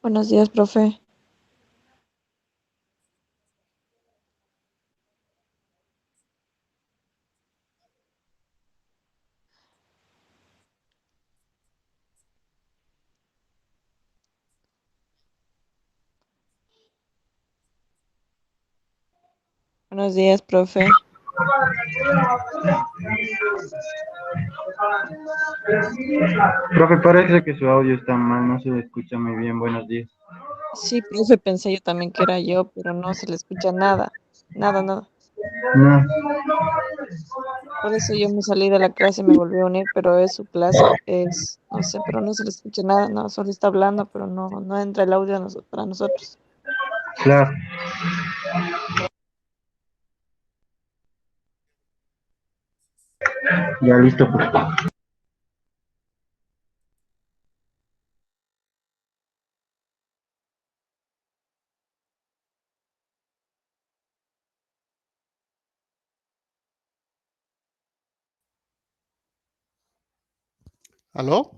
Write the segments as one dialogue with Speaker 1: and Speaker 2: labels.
Speaker 1: Buenos días, profe. Buenos días, profe.
Speaker 2: Profe, parece que su audio está mal, no se le escucha muy bien. Buenos días.
Speaker 1: Sí, profe, pensé yo también que era yo, pero no se le escucha nada. Nada, nada.
Speaker 2: No,
Speaker 1: Por eso yo me salí de la clase y me volví a unir, pero es su clase, no sé, pero no se le escucha nada, no, solo está hablando, pero no entra el audio para nosotros.
Speaker 2: claro. Ya listo, profe.
Speaker 3: ¿Aló?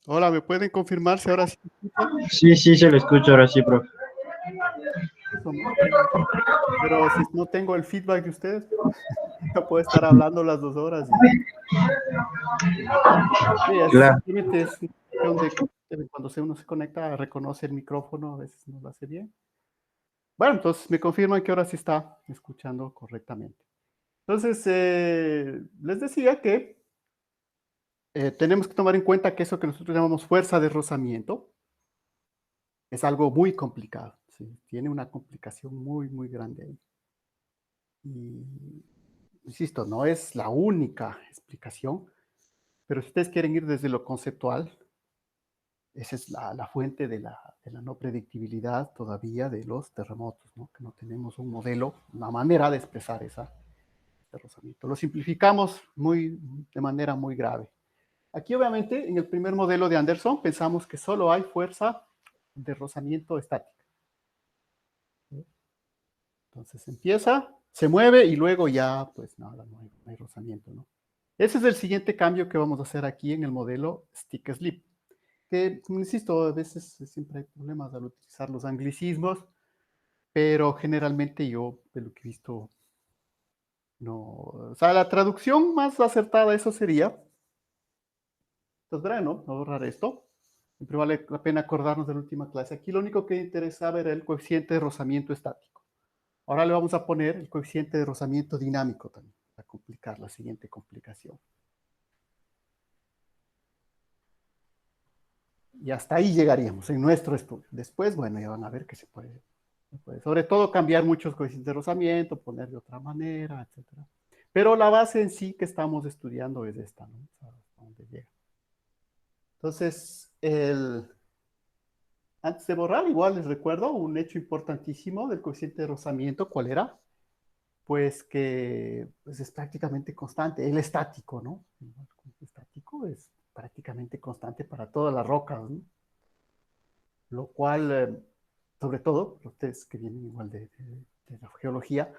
Speaker 3: Hola, ¿me pueden confirmar si ahora sí me escuchan?
Speaker 2: Sí, se le escucha ahora sí, profe.
Speaker 3: Eso, ¿no? Pero si no tengo el feedback de ustedes, no puedo estar hablando las 2 horas. Sí,
Speaker 2: Claro.
Speaker 3: simplemente es cuestión de cuando uno se conecta, reconoce el micrófono, a veces no lo hace bien. Bueno, entonces me confirman que ahora sí está escuchando correctamente. Entonces, les decía que tenemos que tomar en cuenta que eso que nosotros llamamos fuerza de rozamiento es algo muy complicado. ¿Sí? Tiene una complicación muy, muy grande ahí. Y, insisto, no es la única explicación, pero si ustedes quieren ir desde lo conceptual, esa es la fuente de la no predictibilidad todavía de los terremotos, ¿no? Que no tenemos un modelo, una manera de expresar ese rozamiento. Lo simplificamos de manera muy grave. Aquí, obviamente, en el primer modelo de Anderson, pensamos que solo hay fuerza de rozamiento estática. Entonces empieza, se mueve y luego ya, pues nada, no hay rozamiento, ¿no? Ese es el siguiente cambio que vamos a hacer aquí en el modelo Stick Slip. Que, insisto, a veces siempre hay problemas al utilizar los anglicismos, pero generalmente yo, de lo que he visto, no. O sea, la traducción más acertada eso sería, entonces, verán, ¿no? Voy a borrar esto. Siempre vale la pena acordarnos de la última clase. Aquí lo único que interesaba era el coeficiente de rozamiento estático. Ahora le vamos a poner el coeficiente de rozamiento dinámico también, para complicar la siguiente complicación. Y hasta ahí llegaríamos en nuestro estudio. Después, bueno, ya van a ver que se puede sobre todo cambiar muchos coeficientes de rozamiento, poner de otra manera, etcétera. Pero la base en sí que estamos estudiando es esta, ¿no? Hasta dónde llega. Entonces, antes de borrar, igual les recuerdo un hecho importantísimo del coeficiente de rozamiento, ¿cuál era? Pues que pues es prácticamente constante, el estático, ¿no? El estático es prácticamente constante para todas las rocas, ¿no? Lo cual, sobre todo, ustedes que vienen igual de la geología,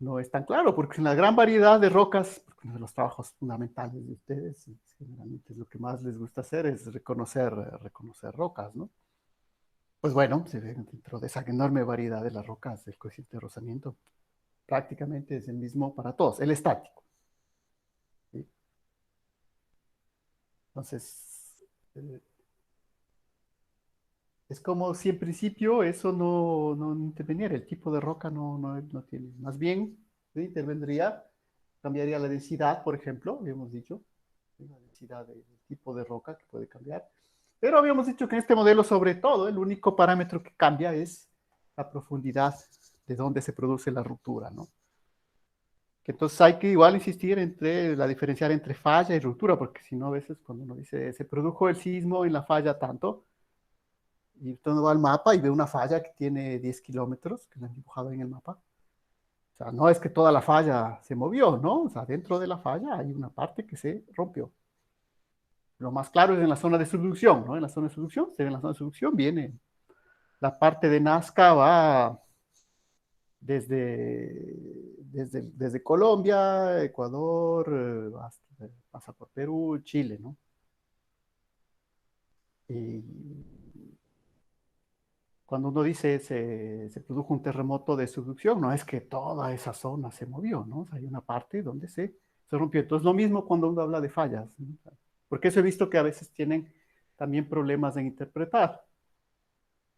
Speaker 3: no es tan claro, porque en la gran variedad de rocas, porque uno de los trabajos fundamentales de ustedes, generalmente es lo que más les gusta hacer, es reconocer rocas, ¿no? Pues bueno, se ve dentro de esa enorme variedad de las rocas, el coeficiente de rozamiento prácticamente es el mismo para todos, el estático. ¿Sí? Entonces, eh, es como si en principio eso no interviniera, el tipo de roca no tiene, más bien ¿sí? Intervendría cambiaría la densidad, por ejemplo, habíamos dicho, la densidad del tipo de roca que puede cambiar. Pero habíamos dicho que en este modelo, sobre todo, el único parámetro que cambia es la profundidad de donde se produce la ruptura, ¿no? Que entonces hay que igual insistir diferenciar entre falla y ruptura, porque si no, a veces cuando uno dice se produjo el sismo en la falla tanto, y usted va al mapa y ve una falla que tiene 10 kilómetros, que la han dibujado en el mapa. O sea, no es que toda la falla se movió, ¿no? O sea, dentro de la falla hay una parte que se rompió. Lo más claro es en la zona de subducción, ¿no? En la zona de subducción, en la zona de subducción viene la parte de Nazca, va desde Colombia, Ecuador, pasa por Perú, Chile, ¿no? Y cuando uno dice se produjo un terremoto de subducción, no es que toda esa zona se movió, ¿no? O sea, hay una parte donde se rompió. Entonces, lo mismo cuando uno habla de fallas, ¿no? Porque eso he visto que a veces tienen también problemas en interpretar,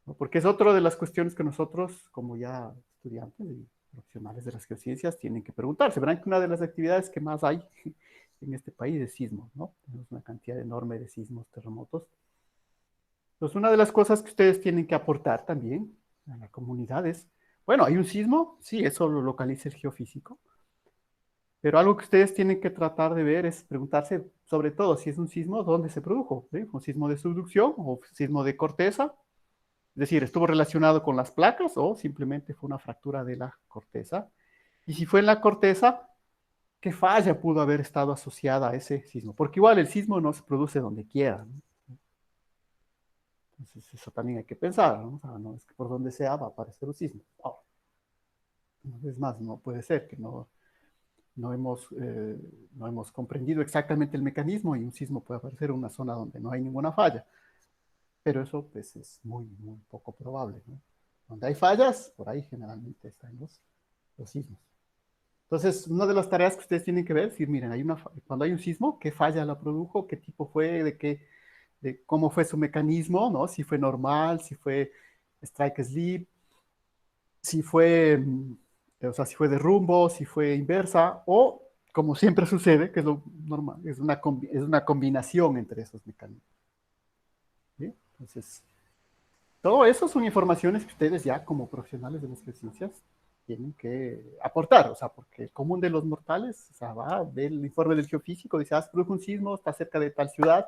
Speaker 3: ¿no? Porque es otra de las cuestiones que nosotros, como ya estudiantes y profesionales de las geociencias, tienen que preguntarse. Verán que una de las actividades que más hay en este país es sismos, ¿no? Tenemos una cantidad enorme de sismos, terremotos. Entonces, una de las cosas que ustedes tienen que aportar también a la comunidad es, bueno, hay un sismo, sí, eso lo localiza el geofísico, pero algo que ustedes tienen que tratar de ver es preguntarse, sobre todo, si es un sismo, ¿dónde se produjo? ¿Sí? ¿Un sismo de subducción o sismo de corteza? Es decir, ¿estuvo relacionado con las placas o simplemente fue una fractura de la corteza? Y si fue en la corteza, ¿qué falla pudo haber estado asociada a ese sismo? Porque igual el sismo no se produce donde quiera, ¿no? Entonces, eso también hay que pensar, ¿no? O sea, no es que por donde sea va a aparecer un sismo. Oh, es más, no puede ser que no hemos comprendido exactamente el mecanismo y un sismo puede aparecer en una zona donde no hay ninguna falla. Pero eso pues, es muy, muy poco probable, ¿no? Donde hay fallas, por ahí generalmente están los sismos. Entonces, una de las tareas que ustedes tienen que ver es decir, miren, cuando hay un sismo, ¿qué falla la produjo? ¿Qué tipo fue? De cómo fue su mecanismo, ¿no? Si fue normal, si fue strike slip, si fue, o sea, si fue de rumbo, si fue inversa, o como siempre sucede, que es lo normal, es una combinación entre esos mecanismos. ¿Sí? Entonces, todo eso son informaciones que ustedes ya como profesionales de las ciencias tienen que aportar, o sea, porque el común de los mortales, o sea, va a ver el informe del geofísico, dice, se produjo un sismo, está cerca de tal ciudad,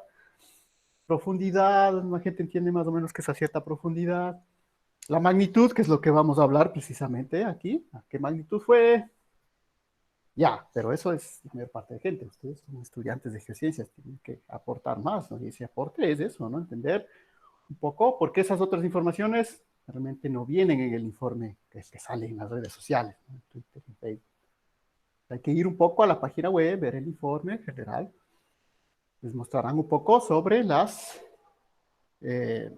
Speaker 3: profundidad, la gente entiende más o menos que es a cierta profundidad, la magnitud, que es lo que vamos a hablar precisamente aquí, ¿a qué magnitud fue? Ya, pero eso es la mayor parte de gente, ustedes son estudiantes de geociencias, tienen que aportar más, ¿no? Y ese aporte es eso, ¿no? Entender un poco, porque esas otras informaciones realmente no vienen en el informe que sale en las redes sociales, ¿no? En Twitter, en Facebook. Hay que ir un poco a la página web, ver el informe general. Les mostrarán un poco sobre eh,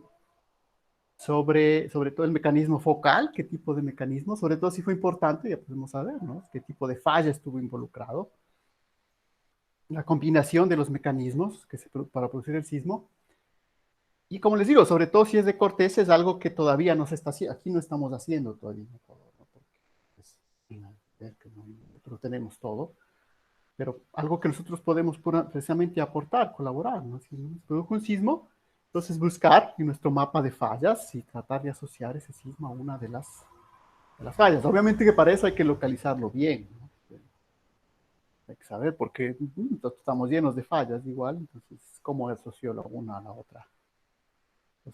Speaker 3: sobre todo el mecanismo focal, qué tipo de mecanismo, sobre todo si fue importante, ya podemos saber, ¿no? Qué tipo de falla estuvo involucrado. La combinación de los mecanismos para producir el sismo. Y como les digo, sobre todo si es de corteza, es algo que todavía no se está haciendo, aquí no estamos haciendo todavía, ¿no? Porque pues, ver que nosotros tenemos todo, pero algo que nosotros podemos precisamente aportar, colaborar, ¿no? Si nos produjo un sismo, entonces buscar en nuestro mapa de fallas y tratar de asociar ese sismo a una de las fallas. Obviamente que para eso hay que localizarlo bien, ¿no? Hay que saber porque estamos llenos de fallas igual, entonces, ¿cómo asoció la una a la otra?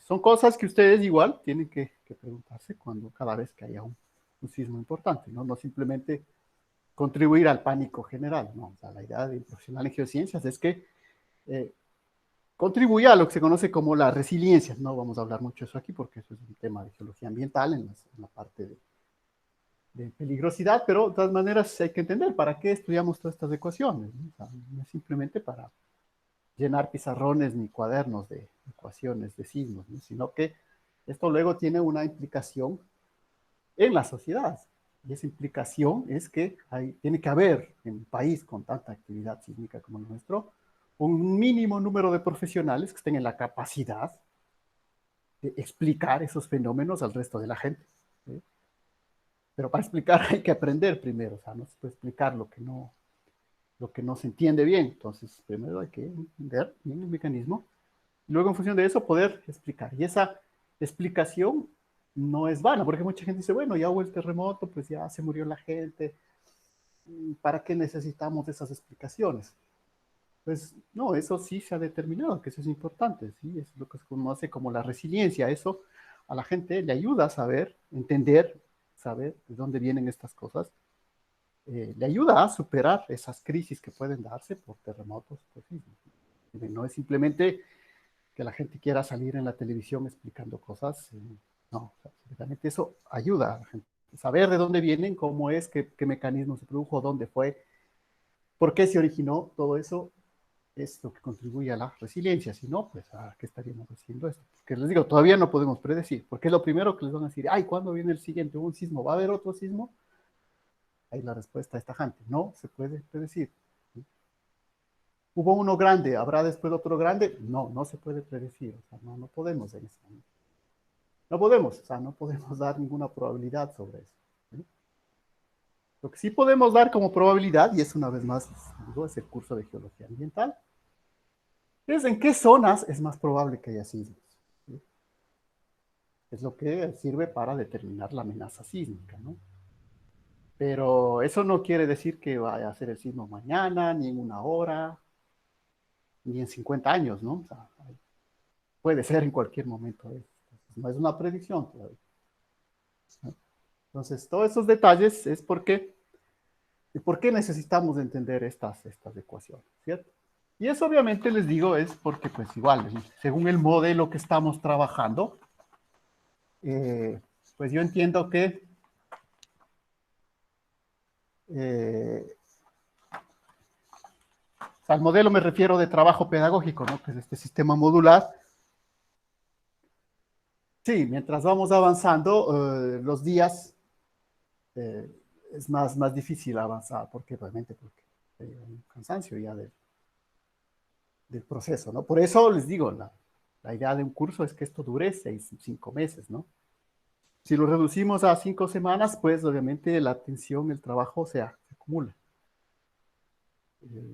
Speaker 3: Son cosas que ustedes igual tienen que preguntarse cada vez que haya un sismo importante, ¿no? No simplemente contribuir al pánico general, ¿no? O sea, la idea del profesional en geociencias es que contribuya a lo que se conoce como la resiliencia. No vamos a hablar mucho de eso aquí porque eso es un tema de geología ambiental en la parte de peligrosidad, pero de todas maneras hay que entender para qué estudiamos todas estas ecuaciones, ¿no? O sea, no es simplemente para llenar pizarrones ni cuadernos de ecuaciones de sismos, ¿no? Sino que esto luego tiene una implicación en la sociedad. Y esa implicación es que tiene que haber en un país con tanta actividad sísmica como el nuestro, un mínimo número de profesionales que estén en la capacidad de explicar esos fenómenos al resto de la gente, ¿sí? Pero para explicar hay que aprender primero, o sea, no se puede explicar lo que no lo que no se entiende bien. Entonces, primero hay que entender bien el mecanismo, y luego en función de eso poder explicar. Y esa explicación no es vana, porque mucha gente dice, bueno, ya hubo el terremoto, pues ya se murió la gente, ¿para qué necesitamos esas explicaciones? Pues no, eso sí se ha determinado, que eso es importante, ¿sí? Es lo que se conoce como la resiliencia. Eso a la gente le ayuda a saber, entender, saber de dónde vienen estas cosas. Le ayuda a superar esas crisis que pueden darse por terremotos. Pues, sí. No es simplemente que la gente quiera salir en la televisión explicando cosas. No, o sea, realmente eso ayuda a la gente. Saber de dónde vienen, cómo es, qué mecanismo se produjo, dónde fue, por qué se originó, todo eso es lo que contribuye a la resiliencia. Si no, pues, ¿qué estaríamos haciendo esto? Porque les digo, todavía no podemos predecir, porque es lo primero que les van a decir, ay, ¿cuándo viene el siguiente? ¿Un sismo? ¿Va a haber otro sismo? Ahí la respuesta es tajante, no se puede predecir. ¿Hubo uno grande? ¿Habrá después otro grande? No, no se puede predecir, o sea, no podemos en ese momento. No podemos, o sea, no podemos dar ninguna probabilidad sobre eso. ¿Sí? Lo que sí podemos dar como probabilidad, y es una vez más, digo, es el curso de geología ambiental, es en qué zonas es más probable que haya sismos. ¿Sí? Es lo que sirve para determinar la amenaza sísmica, ¿no? Pero eso no quiere decir que vaya a ser el sismo mañana, ni en una hora, ni en 50 años, ¿no? O sea, puede ser en cualquier momento. No es una predicción todavía. Entonces, todos esos detalles es por qué necesitamos entender estas ecuaciones, ¿cierto? Y eso obviamente les digo es porque pues igual, según el modelo que estamos trabajando, pues yo entiendo que al modelo me refiero de trabajo pedagógico, ¿no? Que es este sistema modular. Sí, mientras vamos avanzando, los días es más difícil avanzar, porque realmente porque hay un cansancio ya del proceso, ¿no? Por eso les digo, la idea de un curso es que esto dure 5 meses, ¿no? Si lo reducimos a 5 semanas, pues obviamente la atención, el trabajo se acumula.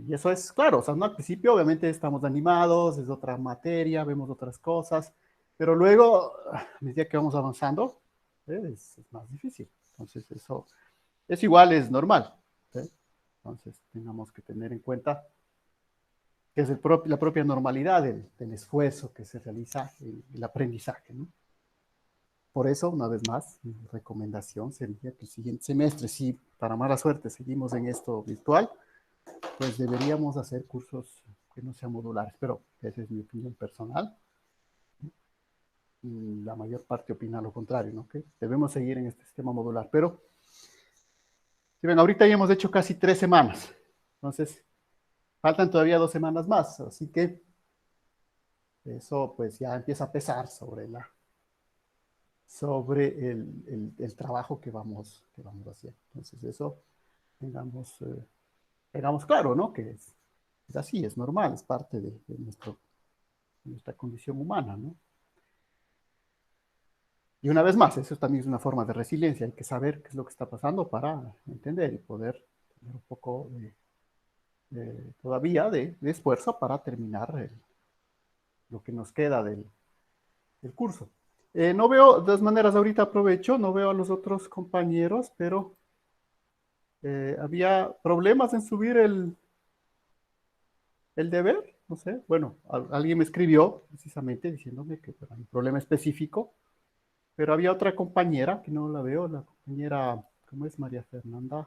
Speaker 3: Y eso es claro, o sea, ¿no? Al principio obviamente estamos animados, es otra materia, vemos otras cosas, pero luego, a medida que vamos avanzando, es más difícil. Entonces eso es igual, es normal. ¿Sí? Entonces tenemos que tener en cuenta que es la propia normalidad del esfuerzo que se realiza en el aprendizaje, ¿no? Por eso, una vez más, mi recomendación sería que el siguiente semestre, si para mala suerte seguimos en esto virtual, pues deberíamos hacer cursos que no sean modulares, pero esa es mi opinión personal. Y la mayor parte opina lo contrario, ¿no? Que debemos seguir en este sistema modular, pero si ven, ahorita ya hemos hecho casi 3 semanas, entonces faltan todavía 2 semanas más, así que eso pues ya empieza a pesar sobre el trabajo que vamos haciendo. Entonces eso tengamos claro, ¿no? Que es así, es normal, es parte de nuestra condición humana, ¿no? Y una vez más, eso también es una forma de resiliencia, hay que saber qué es lo que está pasando para entender y poder tener un poco todavía de esfuerzo para terminar lo que nos queda del curso. No veo, de todas maneras, ahorita aprovecho, no veo a los otros compañeros, pero había problemas en subir el deber, no sé, bueno, alguien me escribió precisamente diciéndome que hay un problema específico, pero había otra compañera que no la veo, la compañera, ¿cómo es? María Fernanda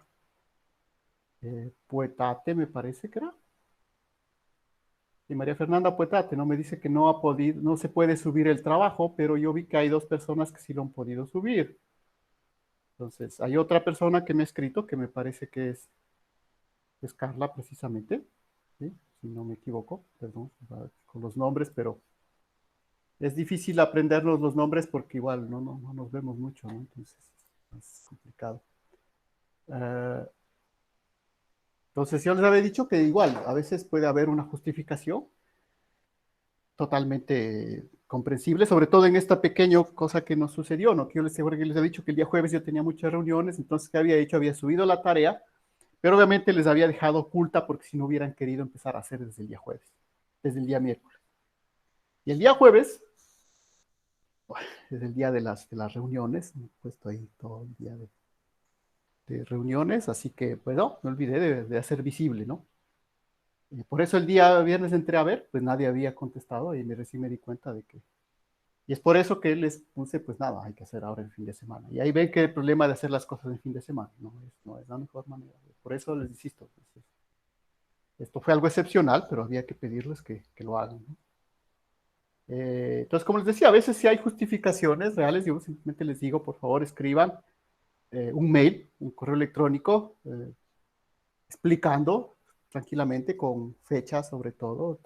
Speaker 3: Puetate, me parece que era. Y María Fernanda Puetate, ¿no? Me dice que no ha podido, no se puede subir el trabajo, pero yo vi que hay 2 personas que sí lo han podido subir. Entonces, hay otra persona que me ha escrito, que me parece que es Carla, precisamente, ¿sí? Si no me equivoco, perdón, con los nombres, pero es difícil aprendernos los nombres porque igual no nos vemos mucho, ¿no? Entonces, es complicado. Entonces, yo les había dicho que igual, a veces puede haber una justificación totalmente comprensible, sobre todo en esta pequeña cosa que nos sucedió, ¿no? Que yo les he dicho que el día jueves yo tenía muchas reuniones, entonces, ¿qué había hecho? Había subido la tarea, Pero obviamente les había dejado oculta porque si no hubieran querido empezar a hacer desde el día jueves, desde el día miércoles. Y el día jueves, es el día de las reuniones, me he puesto ahí todo el día de reuniones, así que, pues no, me olvidé de hacer visible, ¿no? Y por eso el día viernes entré a ver, pues nadie había contestado y recién me di cuenta de que... Y es por eso que les puse, pues nada, hay que hacer ahora el fin de semana. Y ahí ven que el problema de hacer las cosas en fin de semana no es la mejor manera. Por eso les insisto, pues, esto fue algo excepcional, pero había que pedirles que lo hagan, ¿no? Entonces, como les decía, a veces si hay justificaciones reales, yo simplemente les digo, por favor, escriban un mail, un correo electrónico, explicando tranquilamente con fechas sobre todo,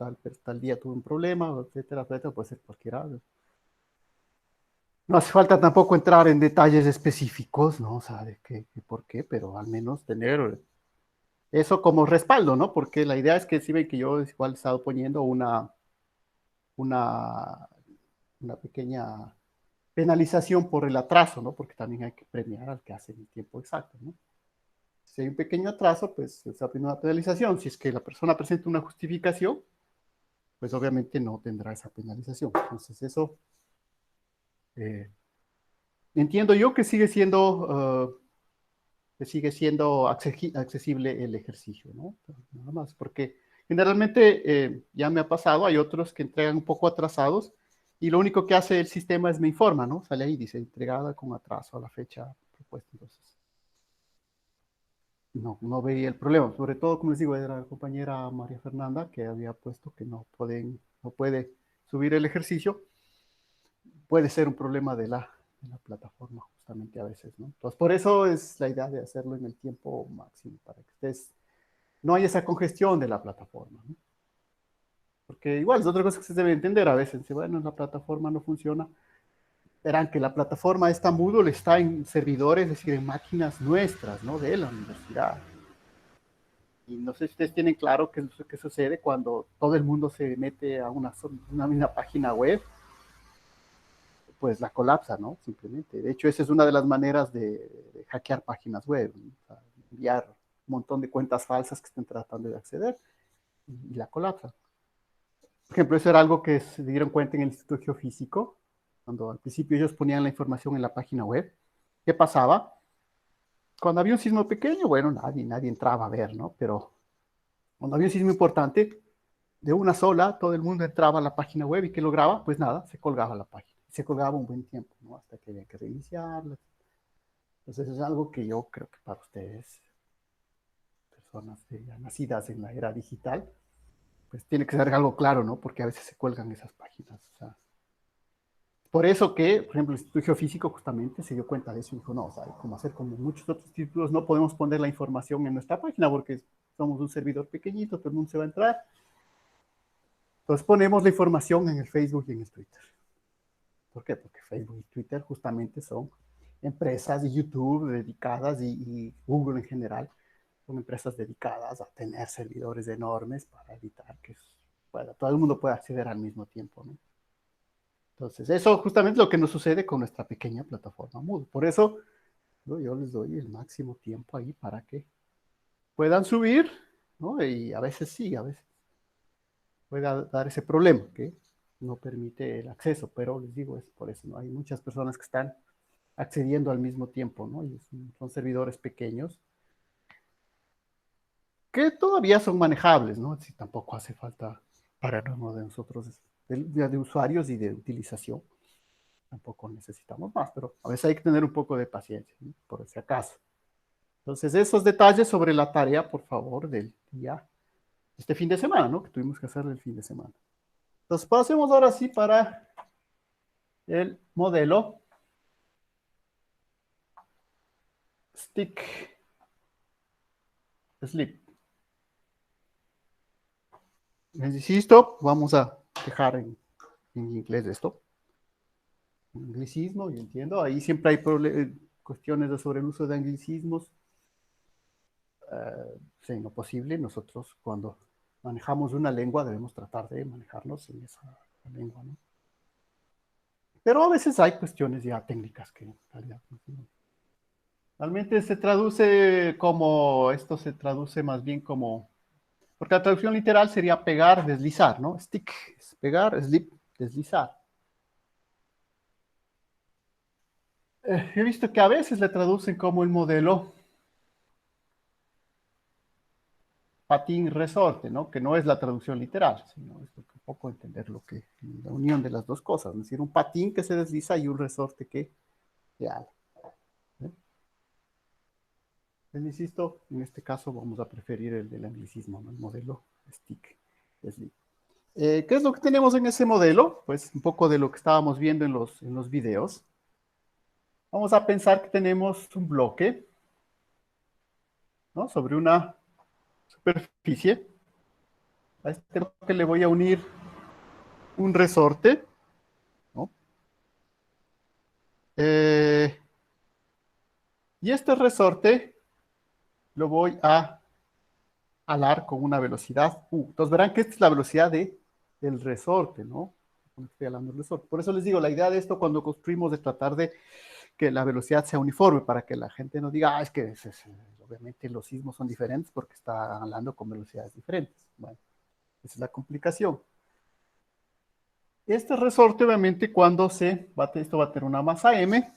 Speaker 3: tal día tuve un problema, etcétera, etcétera, puede ser cualquiera. No hace falta tampoco entrar en detalles específicos, ¿no? O sea, de qué, por qué, pero al menos tener eso como respaldo, ¿no? Porque la idea es que si ven que yo igual he estado poniendo una, una pequeña penalización por el atraso, ¿no? Porque también hay que premiar al que hace el tiempo exacto, ¿no? Si hay un pequeño atraso, pues se está pidiendo una penalización. Si es que la persona presenta una justificación, pues obviamente no tendrá esa penalización. Entonces eso, eh, entiendo yo que sigue siendo accesible el ejercicio, ¿no? Nada más, porque generalmente ya me ha pasado, hay otros que entregan un poco atrasados y lo único que hace el sistema es me informa, ¿no? Sale ahí, dice, entregada con atraso a la fecha propuesta. Entonces, no veía el problema. Sobre todo, como les digo, era la compañera María Fernanda que había puesto que no puede subir el ejercicio. Puede ser un problema de la plataforma justamente a veces, ¿no? Entonces, por eso es la idea de hacerlo en el tiempo máximo, para que no haya esa congestión de la plataforma, ¿no? Porque igual es otra cosa que se debe entender a veces. Si, bueno, la plataforma no funciona, verán que la plataforma esta Moodle está en servidores, es decir, en máquinas nuestras, ¿no? De la universidad. Y no sé si ustedes tienen claro qué sucede cuando todo el mundo se mete a una misma página web, pues la colapsa, ¿no? Simplemente. De hecho, esa es una de las maneras de hackear páginas web, ¿no? O sea, enviar un montón de cuentas falsas que estén tratando de acceder y la colapsa. Por ejemplo, eso era algo que se dieron cuenta en el Instituto Geofísico, cuando al principio ellos ponían la información en la página web. ¿Qué pasaba? Cuando había un sismo pequeño, bueno, nadie entraba a ver, ¿no? Pero cuando había un sismo importante, de una sola, todo el mundo entraba a la página web y ¿qué lograba? Pues nada, se colgaba la página. Se colgaba un buen tiempo, ¿no? Hasta que había que reiniciarla. Entonces es algo que yo creo que para ustedes, personas ya nacidas en la era digital, pues tiene que ser algo claro, ¿no? Porque a veces se cuelgan esas páginas. O sea, por eso que, por ejemplo, el Instituto Geofísico justamente se dio cuenta de eso y dijo, no, o sea, como hacer como muchos otros institutos, no podemos poner la información en nuestra página porque somos un servidor pequeñito, todo el mundo se va a entrar. Entonces ponemos la información en el Facebook y en el Twitter. ¿Por qué? Porque Facebook y Twitter justamente son empresas y YouTube dedicadas y Google en general son empresas dedicadas a tener servidores enormes para evitar que todo el mundo pueda acceder al mismo tiempo, ¿no? Entonces, eso justamente es lo que nos sucede con nuestra pequeña plataforma Moodle. Por eso yo les doy el máximo tiempo ahí para que puedan subir, ¿no? Y a veces sí, a veces puede dar ese problema que no permite el acceso, pero les digo, es por eso, ¿no? Hay muchas personas que están accediendo al mismo tiempo, ¿no? Y son servidores pequeños que todavía son manejables, ¿no? Si tampoco hace falta para uno de nosotros de usuarios y de utilización. Tampoco necesitamos más, pero a veces hay que tener un poco de paciencia, ¿no? Por si acaso. Entonces, esos detalles sobre la tarea, por favor, del día, este fin de semana, ¿no? Que tuvimos que hacer el fin de semana. Entonces, pasemos ahora sí para el modelo Stick Sleep. Les insisto, vamos a dejar en inglés esto. Anglicismo, yo entiendo. Ahí siempre hay cuestiones sobre el uso de anglicismos. Sí, en lo posible, nosotros cuando manejamos una lengua debemos tratar de manejarnos en esa lengua, ¿no? Pero a veces hay cuestiones ya técnicas que en realidad no. Realmente se traduce como, esto se traduce más bien como, porque la traducción literal sería pegar, deslizar, ¿no? Stick, es pegar, slip, deslizar. He visto que a veces le traducen como el modelo patín resorte, ¿no? Que no es la traducción literal, sino es un poco entender lo que, la unión de las dos cosas, es decir, un patín que se desliza y un resorte que se ala. Les insisto, en este caso vamos a preferir el del anglicismo, ¿no? El modelo stick, slip. ¿Qué es lo que tenemos en ese modelo? Pues un poco de lo que estábamos viendo en los videos. Vamos a pensar que tenemos un bloque, ¿no? Sobre una superficie. A este bloque le voy a unir un resorte, ¿no? Y este resorte lo voy a alar con una velocidad U. Entonces verán que esta es la velocidad del resorte, ¿no? Estoy alando el resorte. Por eso les digo, la idea de esto cuando construimos es tratar de que la velocidad sea uniforme para que la gente no diga, es que obviamente los sismos son diferentes porque está alando con velocidades diferentes. Bueno, esa es la complicación. Este resorte, obviamente, cuando esto va a tener una masa M,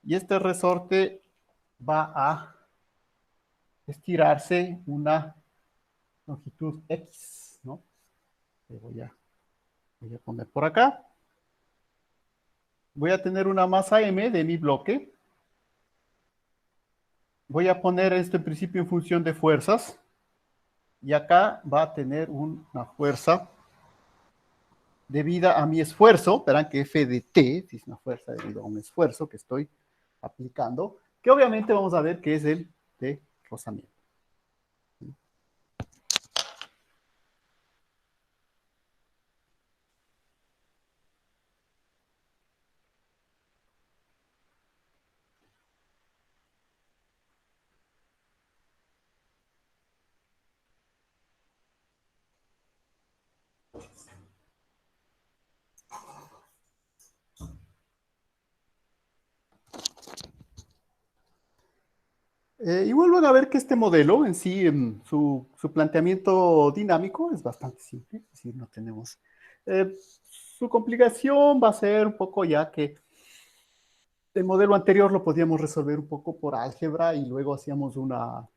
Speaker 3: y este resorte va a estirarse una longitud X, ¿no? Que voy a poner por acá. Voy a tener una masa M de mi bloque. Voy a poner esto en principio en función de fuerzas. Y acá va a tener una fuerza debida a mi esfuerzo. Verán que F de T es una fuerza debido a un esfuerzo que estoy aplicando, que obviamente vamos a ver que es el de rozamiento. Y vuelven a ver que este modelo en sí, su planteamiento dinámico es bastante simple, es decir, no tenemos... su complicación va a ser un poco ya que el modelo anterior lo podíamos resolver un poco por álgebra y luego hacíamos una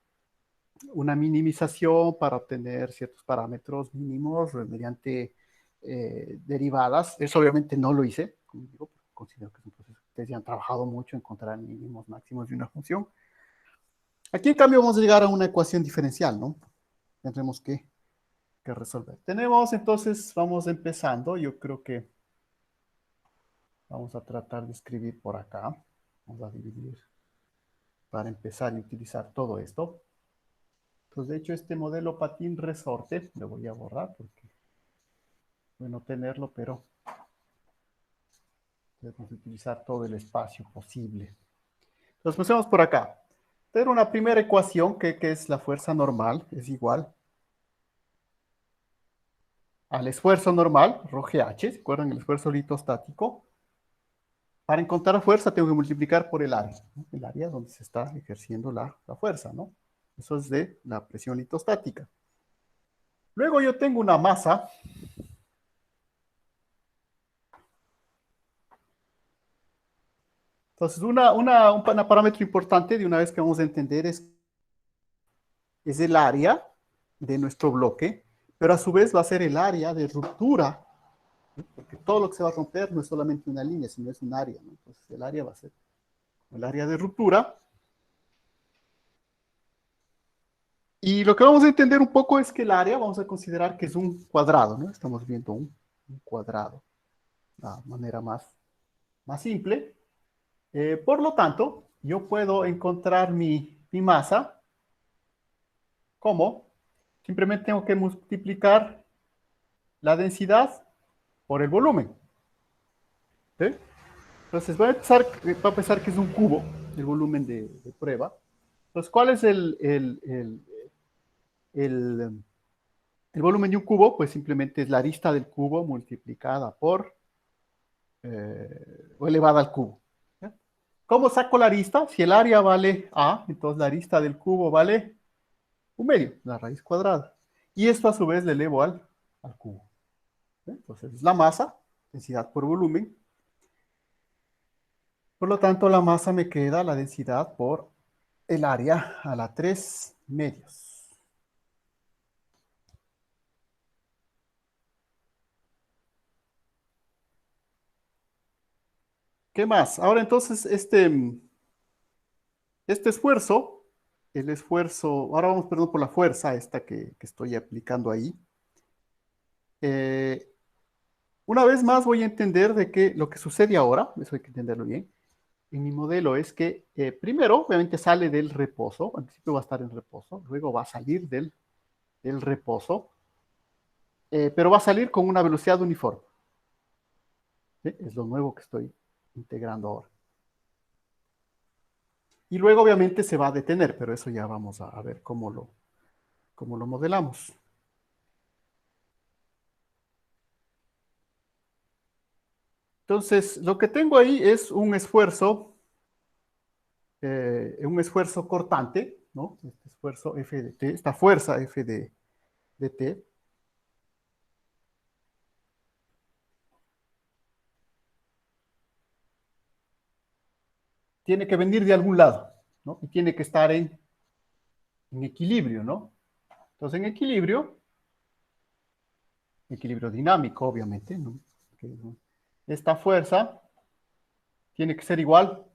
Speaker 3: minimización para obtener ciertos parámetros mínimos mediante derivadas. Eso obviamente no lo hice, como digo, considero que es un proceso que ustedes ya han trabajado mucho, encontrar mínimos, máximos de una función. Aquí, en cambio, vamos a llegar a una ecuación diferencial, ¿no? Tendremos que resolver. Tenemos, entonces, vamos empezando. Yo creo que vamos a tratar de escribir por acá. Vamos a dividir para empezar y utilizar todo esto. Pues, de hecho, este modelo patín resorte, lo voy a borrar porque bueno tenerlo, pero debemos utilizar todo el espacio posible. Entonces, empecemos por acá. Tener una primera ecuación que es la fuerza normal, es igual al esfuerzo normal, ρgh, ¿se acuerdan? El esfuerzo litostático. Para encontrar fuerza tengo que multiplicar por el área, ¿no? El área donde se está ejerciendo la fuerza, ¿no? Eso es de la presión litostática. Luego yo tengo una masa. Entonces, un parámetro importante de una vez que vamos a entender es el área de nuestro bloque, pero a su vez va a ser el área de ruptura, ¿no? Porque todo lo que se va a romper no es solamente una línea, sino es un área, ¿no? Entonces, el área va a ser el área de ruptura. Y lo que vamos a entender un poco es que el área vamos a considerar que es un cuadrado, ¿no? Estamos viendo un cuadrado, la manera más simple. Por lo tanto, yo puedo encontrar mi masa como simplemente tengo que multiplicar la densidad por el volumen. ¿Sí? Entonces voy a pensar que es un cubo, el volumen de prueba. Entonces, ¿cuál es el volumen de un cubo? Pues simplemente es la arista del cubo multiplicada por o elevada al cubo. ¿Ya? ¿Cómo saco la arista? Si el área vale A, entonces la arista del cubo vale 1/2, la raíz cuadrada. Y esto a su vez le elevo al cubo. Entonces es la masa, densidad por volumen. Por lo tanto, la masa me queda la densidad por el área a la 3/2. ¿Qué más? Ahora entonces, este esfuerzo, el esfuerzo, ahora vamos, perdón, por la fuerza esta que estoy aplicando ahí. Eh, una vez más voy a entender de que lo que sucede ahora, eso hay que entenderlo bien, en mi modelo es que primero, obviamente, sale del reposo, al principio va a estar en reposo, luego va a salir del reposo, pero va a salir con una velocidad uniforme. ¿Sí? Es lo nuevo que estoy integrando ahora. Y luego, obviamente, se va a detener, pero eso ya vamos a ver cómo lo modelamos. Entonces, lo que tengo ahí es un esfuerzo cortante, ¿no? Este esfuerzo F de T, esta fuerza F de T, tiene que venir de algún lado, ¿no? Y tiene que estar en equilibrio, ¿no? Entonces, en equilibrio dinámico, obviamente, ¿no? Esta fuerza tiene que ser igual,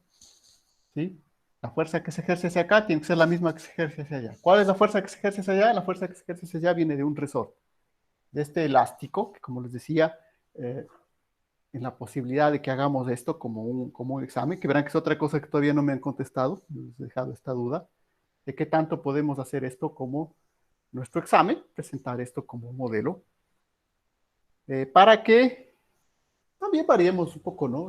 Speaker 3: ¿sí? La fuerza que se ejerce hacia acá tiene que ser la misma que se ejerce hacia allá. ¿Cuál es la fuerza que se ejerce hacia allá? La fuerza que se ejerce hacia allá viene de un resorte, de este elástico, que como les decía, en la posibilidad de que hagamos esto como un examen, que verán que es otra cosa que todavía no me han contestado, les he dejado esta duda, de qué tanto podemos hacer esto como nuestro examen, presentar esto como un modelo, para que también variemos un poco, ¿no?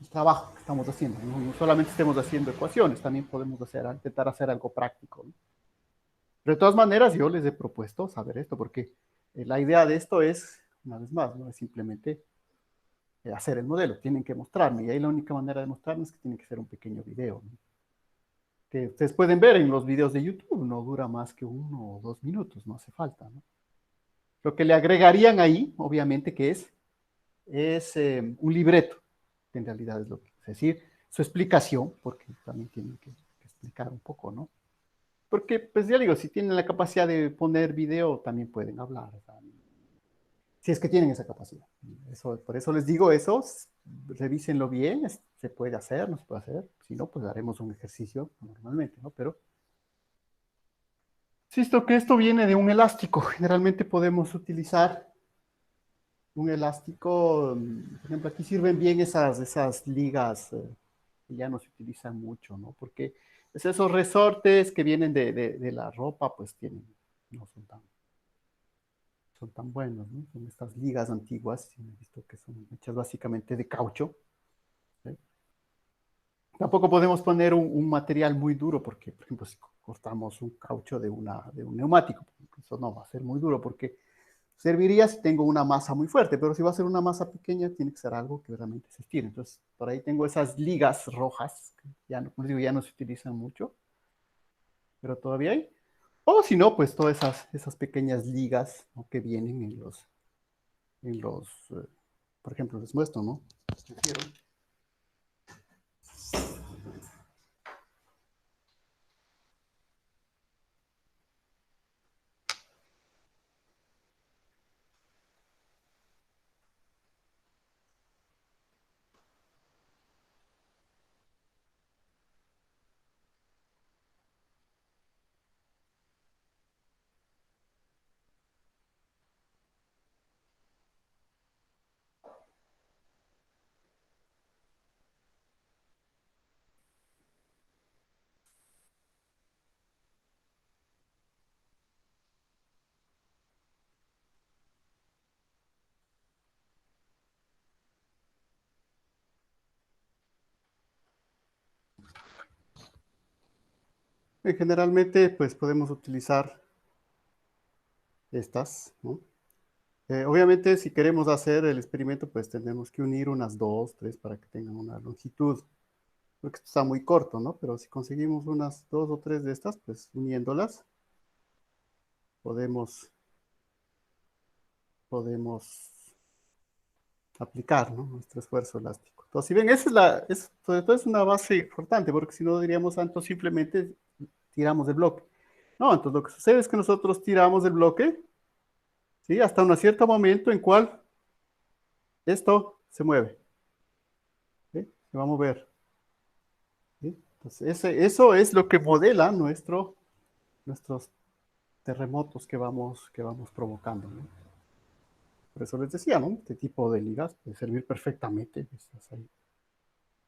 Speaker 3: El trabajo que estamos haciendo. No solamente estemos haciendo ecuaciones, también podemos intentar hacer algo práctico, ¿no? Pero de todas maneras, yo les he propuesto saber esto, porque la idea de esto es, una vez más, no es simplemente hacer el modelo, tienen que mostrarme, y ahí la única manera de mostrarme es que tiene que ser un pequeño video, ¿no? Que ustedes pueden ver en los videos de YouTube, no dura más que 1 o 2 minutos, no hace falta, ¿no? Lo que le agregarían ahí, obviamente, que es un libreto, que en realidad es lo que es decir, su explicación, porque también tienen que explicar un poco, ¿no? Porque, pues ya digo, si tienen la capacidad de poner video, también pueden hablar, ¿saben? Si es que tienen esa capacidad. Por eso les digo eso, revísenlo bien, se puede hacer, no se puede hacer, si no, pues haremos un ejercicio normalmente, ¿no? Pero, insisto que esto viene de un elástico, generalmente podemos utilizar un elástico, por ejemplo, aquí sirven bien esas ligas que ya no se utilizan mucho, ¿no? Porque pues, esos resortes que vienen de la ropa, pues no son tan buenos, ¿no? Son estas ligas antiguas, he visto que son hechas básicamente de caucho, ¿sí? Tampoco podemos poner un material muy duro, porque, por ejemplo, si cortamos un caucho de un neumático, eso no va a ser muy duro, porque serviría si tengo una masa muy fuerte, pero si va a ser una masa pequeña, tiene que ser algo que realmente se estire. Entonces, por ahí tengo esas ligas rojas, que ya no, como digo, ya no se utilizan mucho, pero todavía hay. O si no, pues todas esas pequeñas ligas, ¿no? Que vienen en los, por ejemplo, les muestro, ¿no? Generalmente, pues podemos utilizar estas, ¿no? Obviamente, si queremos hacer el experimento, pues tenemos que unir unas dos, tres para que tengan una longitud porque esto está muy corto, ¿no? Pero si conseguimos unas 2 o 3 de estas, pues uniéndolas, podemos aplicar, ¿no? Nuestro esfuerzo elástico. Entonces, si ven, sobre todo es una base importante, porque si no diríamos tanto simplemente tiramos del bloque. No, entonces lo que sucede es que nosotros tiramos del bloque, ¿sí? Hasta un cierto momento en cual esto se mueve, ¿sí? Se va a mover, ¿sí? Entonces, eso es lo que modela nuestros terremotos que vamos provocando, ¿no? Por eso les decía, ¿no? Este tipo de ligas puede servir perfectamente. Estás ahí,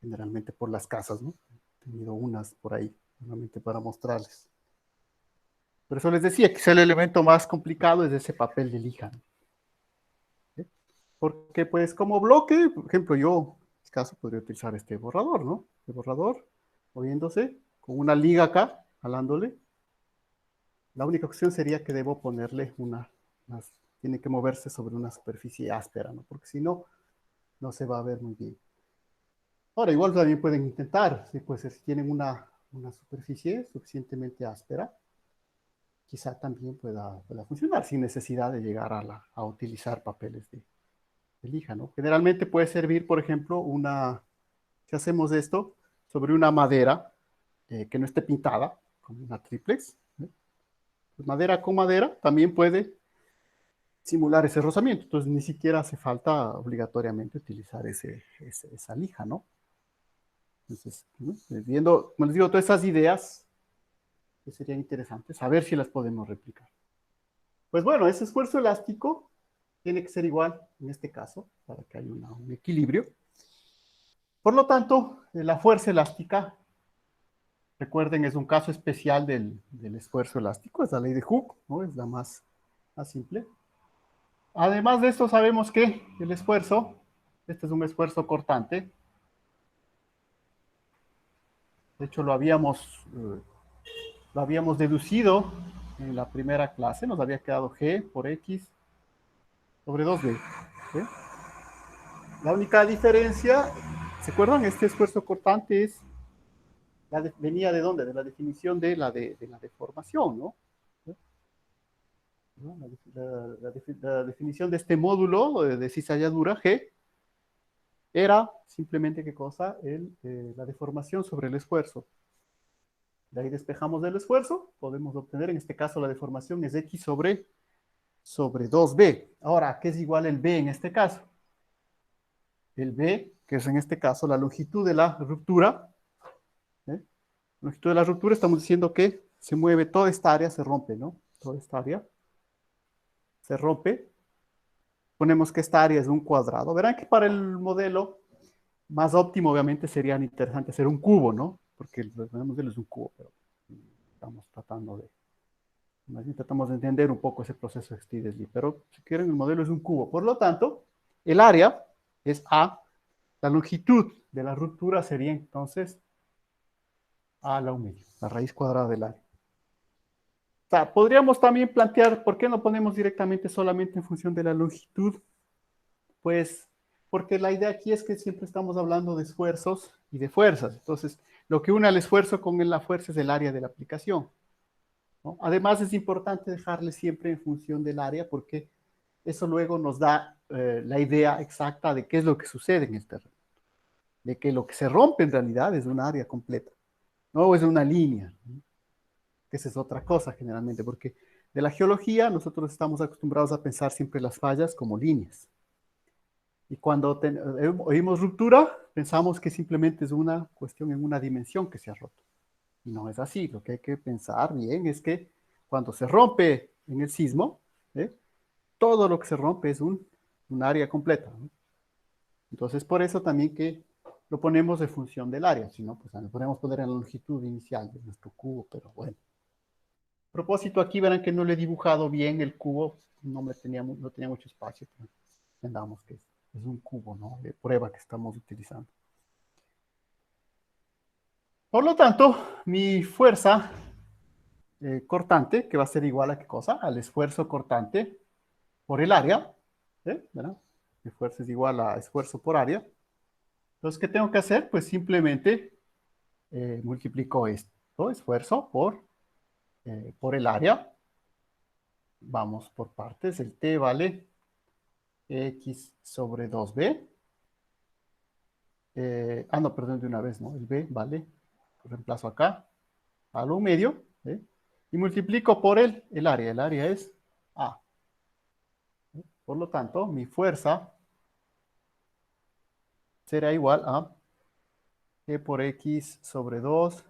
Speaker 3: generalmente por las casas, ¿no? He tenido unas por ahí, solamente para mostrarles. Por eso les decía que el elemento más complicado es ese papel de lija, ¿no? ¿Sí? Porque, pues, como bloque, por ejemplo, yo, en este caso, podría utilizar este borrador, ¿no? Este borrador, moviéndose, con una liga acá, jalándole. La única cuestión sería que debo ponerle tiene que moverse sobre una superficie áspera, ¿no? Porque si no, no se va a ver muy bien. Ahora, igual también pueden intentar, ¿sí? Pues si tienen una superficie suficientemente áspera, quizá también pueda funcionar sin necesidad de llegar a utilizar papeles de lija, ¿no? Generalmente puede servir, por ejemplo, si hacemos esto sobre una madera que no esté pintada, como una triplex, ¿eh? Pues madera con madera también puede simular ese rozamiento, entonces ni siquiera hace falta obligatoriamente utilizar esa lija, ¿no? Entonces, ¿no? Viendo, como les digo, todas esas ideas que serían interesantes, a ver si las podemos replicar. Pues bueno, ese esfuerzo elástico tiene que ser igual en este caso, para que haya un equilibrio. Por lo tanto, la fuerza elástica, recuerden, es un caso especial del esfuerzo elástico, es la ley de Hooke, ¿no? Es la más simple. Además de esto, sabemos que el esfuerzo, este es un esfuerzo cortante. De hecho, lo habíamos deducido en la primera clase, nos había quedado G por X sobre 2B. ¿Sí? La única diferencia, ¿se acuerdan? Este esfuerzo cortante venía de dónde? De la definición de la deformación, ¿no? La definición de este módulo de cizalladura G era simplemente, ¿qué cosa? La deformación sobre el esfuerzo. De ahí despejamos del esfuerzo, podemos obtener, en este caso la deformación es X sobre 2B. Ahora, ¿qué es igual el B en este caso? El B, que es en este caso la longitud de la ruptura. ¿Eh? Longitud de la ruptura, estamos diciendo que se mueve toda esta área, se rompe, ¿no? Toda esta área se rompe. Ponemos que esta área es un cuadrado. Verán que para el modelo más óptimo, obviamente, sería interesante hacer un cubo, ¿no? Porque el modelo es un cubo, pero estamos tratamos de entender un poco ese proceso de Stieltjes-Lie, pero si quieren, el modelo es un cubo. Por lo tanto, el área es A, la longitud de la ruptura sería entonces A a la 1 medio, la raíz cuadrada del área. O sea, podríamos también plantear, ¿por qué no ponemos directamente solamente en función de la longitud? Pues porque la idea aquí es que siempre estamos hablando de esfuerzos y de fuerzas. Entonces, lo que une al esfuerzo con la fuerza es el área de la aplicación, ¿no? Además, es importante dejarle siempre en función del área porque eso luego nos da la idea exacta de qué es lo que sucede en el terreno. De que lo que se rompe en realidad es un área completa, no es una línea, ¿no? Que esa es otra cosa generalmente, porque de la geología nosotros estamos acostumbrados a pensar siempre las fallas como líneas. Y cuando oímos ruptura, pensamos que simplemente es una cuestión en una dimensión que se ha roto. Y no es así. Lo que hay que pensar bien es que cuando se rompe en el sismo, todo lo que se rompe es un área completa, ¿no? Entonces, por eso también que lo ponemos en función del área. Si no, pues lo podemos poner en la longitud inicial de nuestro cubo, pero bueno. A propósito, aquí verán que no le he dibujado bien el cubo. No tenía mucho espacio. Entendamos que es un cubo, ¿no? De prueba que estamos utilizando. Por lo tanto, mi fuerza cortante, que va a ser igual a qué cosa? Al esfuerzo cortante por el área. ¿Verdad? Mi fuerza es igual a esfuerzo por área. Entonces, ¿qué tengo que hacer? Pues simplemente multiplico esto, esfuerzo, por el área. Vamos por partes. El T vale X sobre 2B. No, perdón, de una vez, ¿no? El B vale, reemplazo acá, a lo medio, ¿eh? Y multiplico por el área. El área es A. Por lo tanto, mi fuerza será igual a E por X sobre 2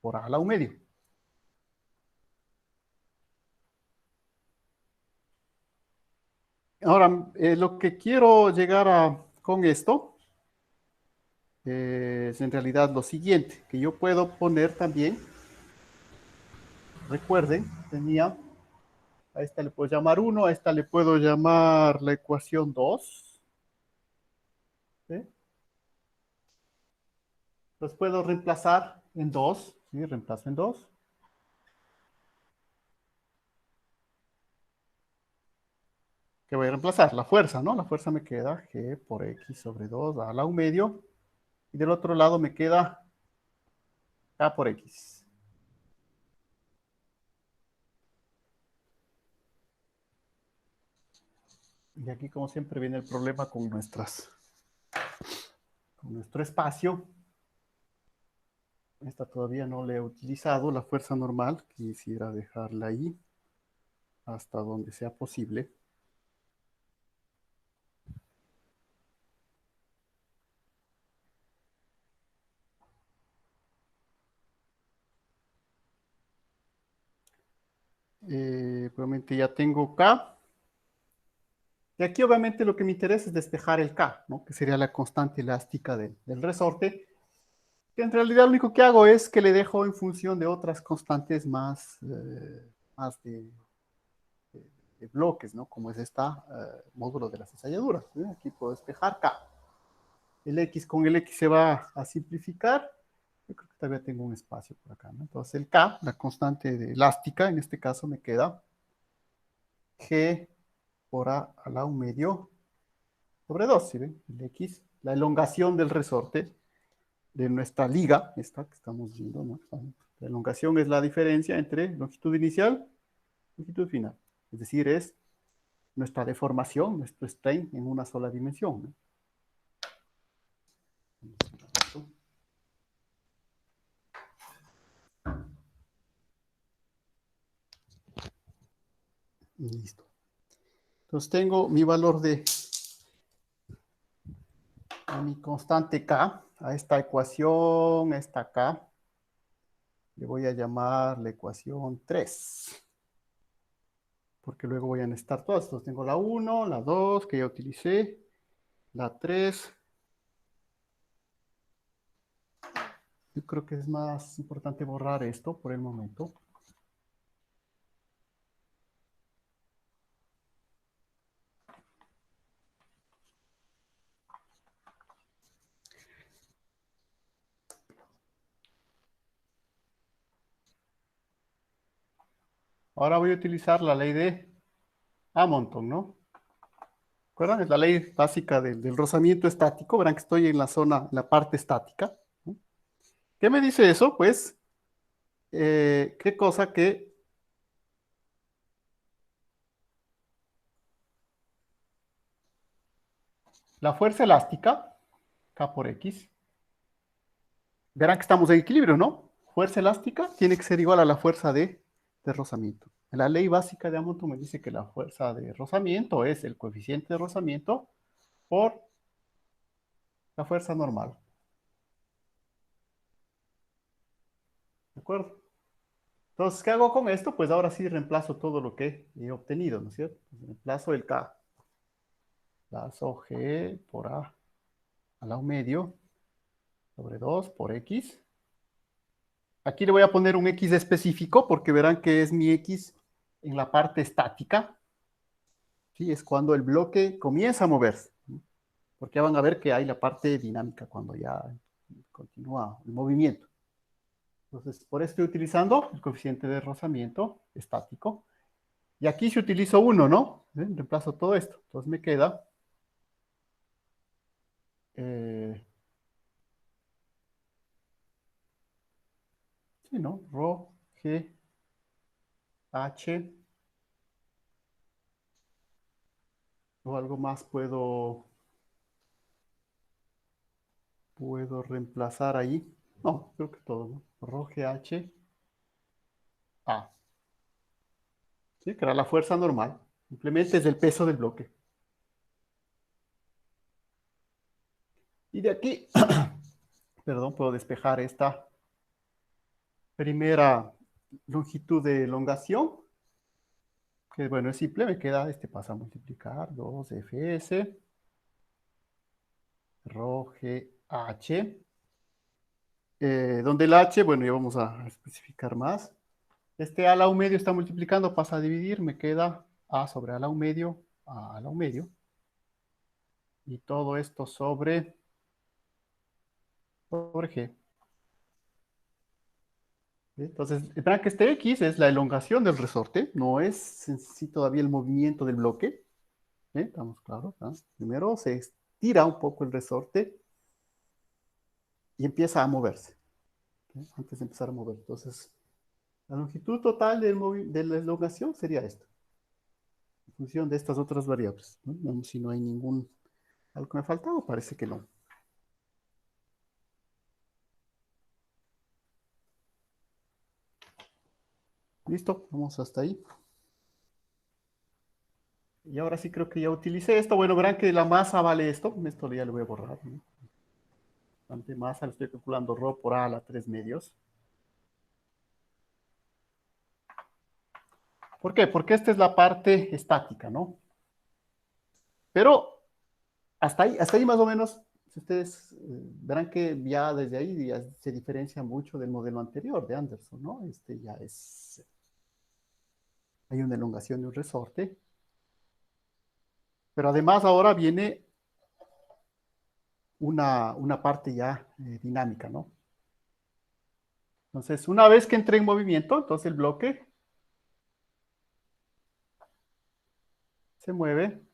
Speaker 3: por A a la medio. Ahora, lo que quiero llegar con esto es en realidad lo siguiente, que yo puedo poner también, recuerden, tenía, a esta le puedo llamar 1, a esta le puedo llamar la ecuación 2. ¿Sí? Los puedo reemplazar en 2, ¿sí? Reemplazo en 2. ¿Qué voy a reemplazar? La fuerza, ¿no? La fuerza me queda G por X sobre 2 a la 1 medio. Y del otro lado me queda K por X. Y aquí, como siempre, viene el problema con nuestro espacio. Esta todavía no la he utilizado, la fuerza normal. Quisiera dejarla ahí hasta donde sea posible. Obviamente ya tengo K. Y aquí obviamente lo que me interesa es despejar el K, ¿no? Que sería la constante elástica del resorte. Que en realidad lo único que hago es que le dejo en función de otras constantes más de bloques, ¿no? Como es esta módulo de las ensayaduras. ¿Sí? Aquí puedo despejar K. El X con el X se va a simplificar. Yo creo que todavía tengo un espacio por acá, ¿no? Entonces el K, la constante elástica, en este caso me queda G por A a la 1 medio sobre 2, ¿sí ven? El X, la elongación del resorte de nuestra liga, esta que estamos viendo, ¿no? La elongación es la diferencia entre longitud inicial y longitud final. Es decir, es nuestra deformación, nuestro strain en una sola dimensión, ¿no? Listo. Entonces tengo mi valor a mi constante K, a esta ecuación, esta K, le voy a llamar la ecuación 3. Porque luego voy a necesitar todas. Entonces tengo la 1, la 2, que ya utilicé, la 3. Yo creo que es más importante borrar esto por el momento. Ahora voy a utilizar la ley de Hamilton, ¿no? ¿Recuerdan? Es la ley básica del rozamiento estático. Verán que estoy en la zona, la parte estática, ¿no? ¿Qué me dice eso? Pues, ¿qué cosa? Que la fuerza elástica, K por X, verán que estamos en equilibrio, ¿no? Fuerza elástica tiene que ser igual a la fuerza de rozamiento. La ley básica de Hamilton me dice que la fuerza de rozamiento es el coeficiente de rozamiento por la fuerza normal. ¿De acuerdo? Entonces, ¿qué hago con esto? Pues ahora sí reemplazo todo lo que he obtenido, ¿no es cierto? Reemplazo el K. Reemplazo G por A a la 1 medio sobre 2 por X. Aquí le voy a poner un X específico porque verán que es mi X en la parte estática. ¿Sí? Es cuando el bloque comienza a moverse. Porque ya van a ver que hay la parte dinámica cuando ya continúa el movimiento. Entonces, por eso estoy utilizando el coeficiente de rozamiento estático. Y aquí se utilizo 1, ¿no? Reemplazo todo esto. Entonces me queda Sí, ¿no? Rho, G, H, o algo más puedo reemplazar ahí. No, creo que todo, ¿no? Rho, G, H, A. Sí, que era la fuerza normal. Simplemente es el peso del bloque. Y de aquí, perdón, puedo despejar esta primera longitud de elongación, que bueno, es simple, me queda, pasa a multiplicar 2fs, rho g h, donde el h, bueno, ya vamos a especificar más. A la un medio está multiplicando, pasa a dividir, me queda a sobre a la un medio, a la un medio, y todo esto sobre g. Entonces, verán que este X es la elongación del resorte, no es en sí todavía el movimiento del bloque. Estamos claros, ¿no? Primero se estira un poco el resorte y empieza a moverse, antes de empezar a mover. Entonces, la longitud total de la elongación sería esta, en función de estas otras variables, ¿no? Vamos si no hay ningún, algo que me falta o parece que no. Listo, vamos hasta ahí. Y ahora sí creo que ya utilicé esto. Bueno, verán que la masa vale esto ya lo voy a borrar, ¿no? Bastante masa, lo estoy calculando ρ por a la 3 medios. ¿Por qué? Porque esta es la parte estática, ¿no? Pero hasta ahí más o menos, si ustedes verán que ya desde ahí ya se diferencia mucho del modelo anterior de Anderson, ¿no? Ya hay una elongación de un resorte, pero además ahora viene una parte ya dinámica, ¿no? Entonces, una vez que entre en movimiento, entonces el bloque se mueve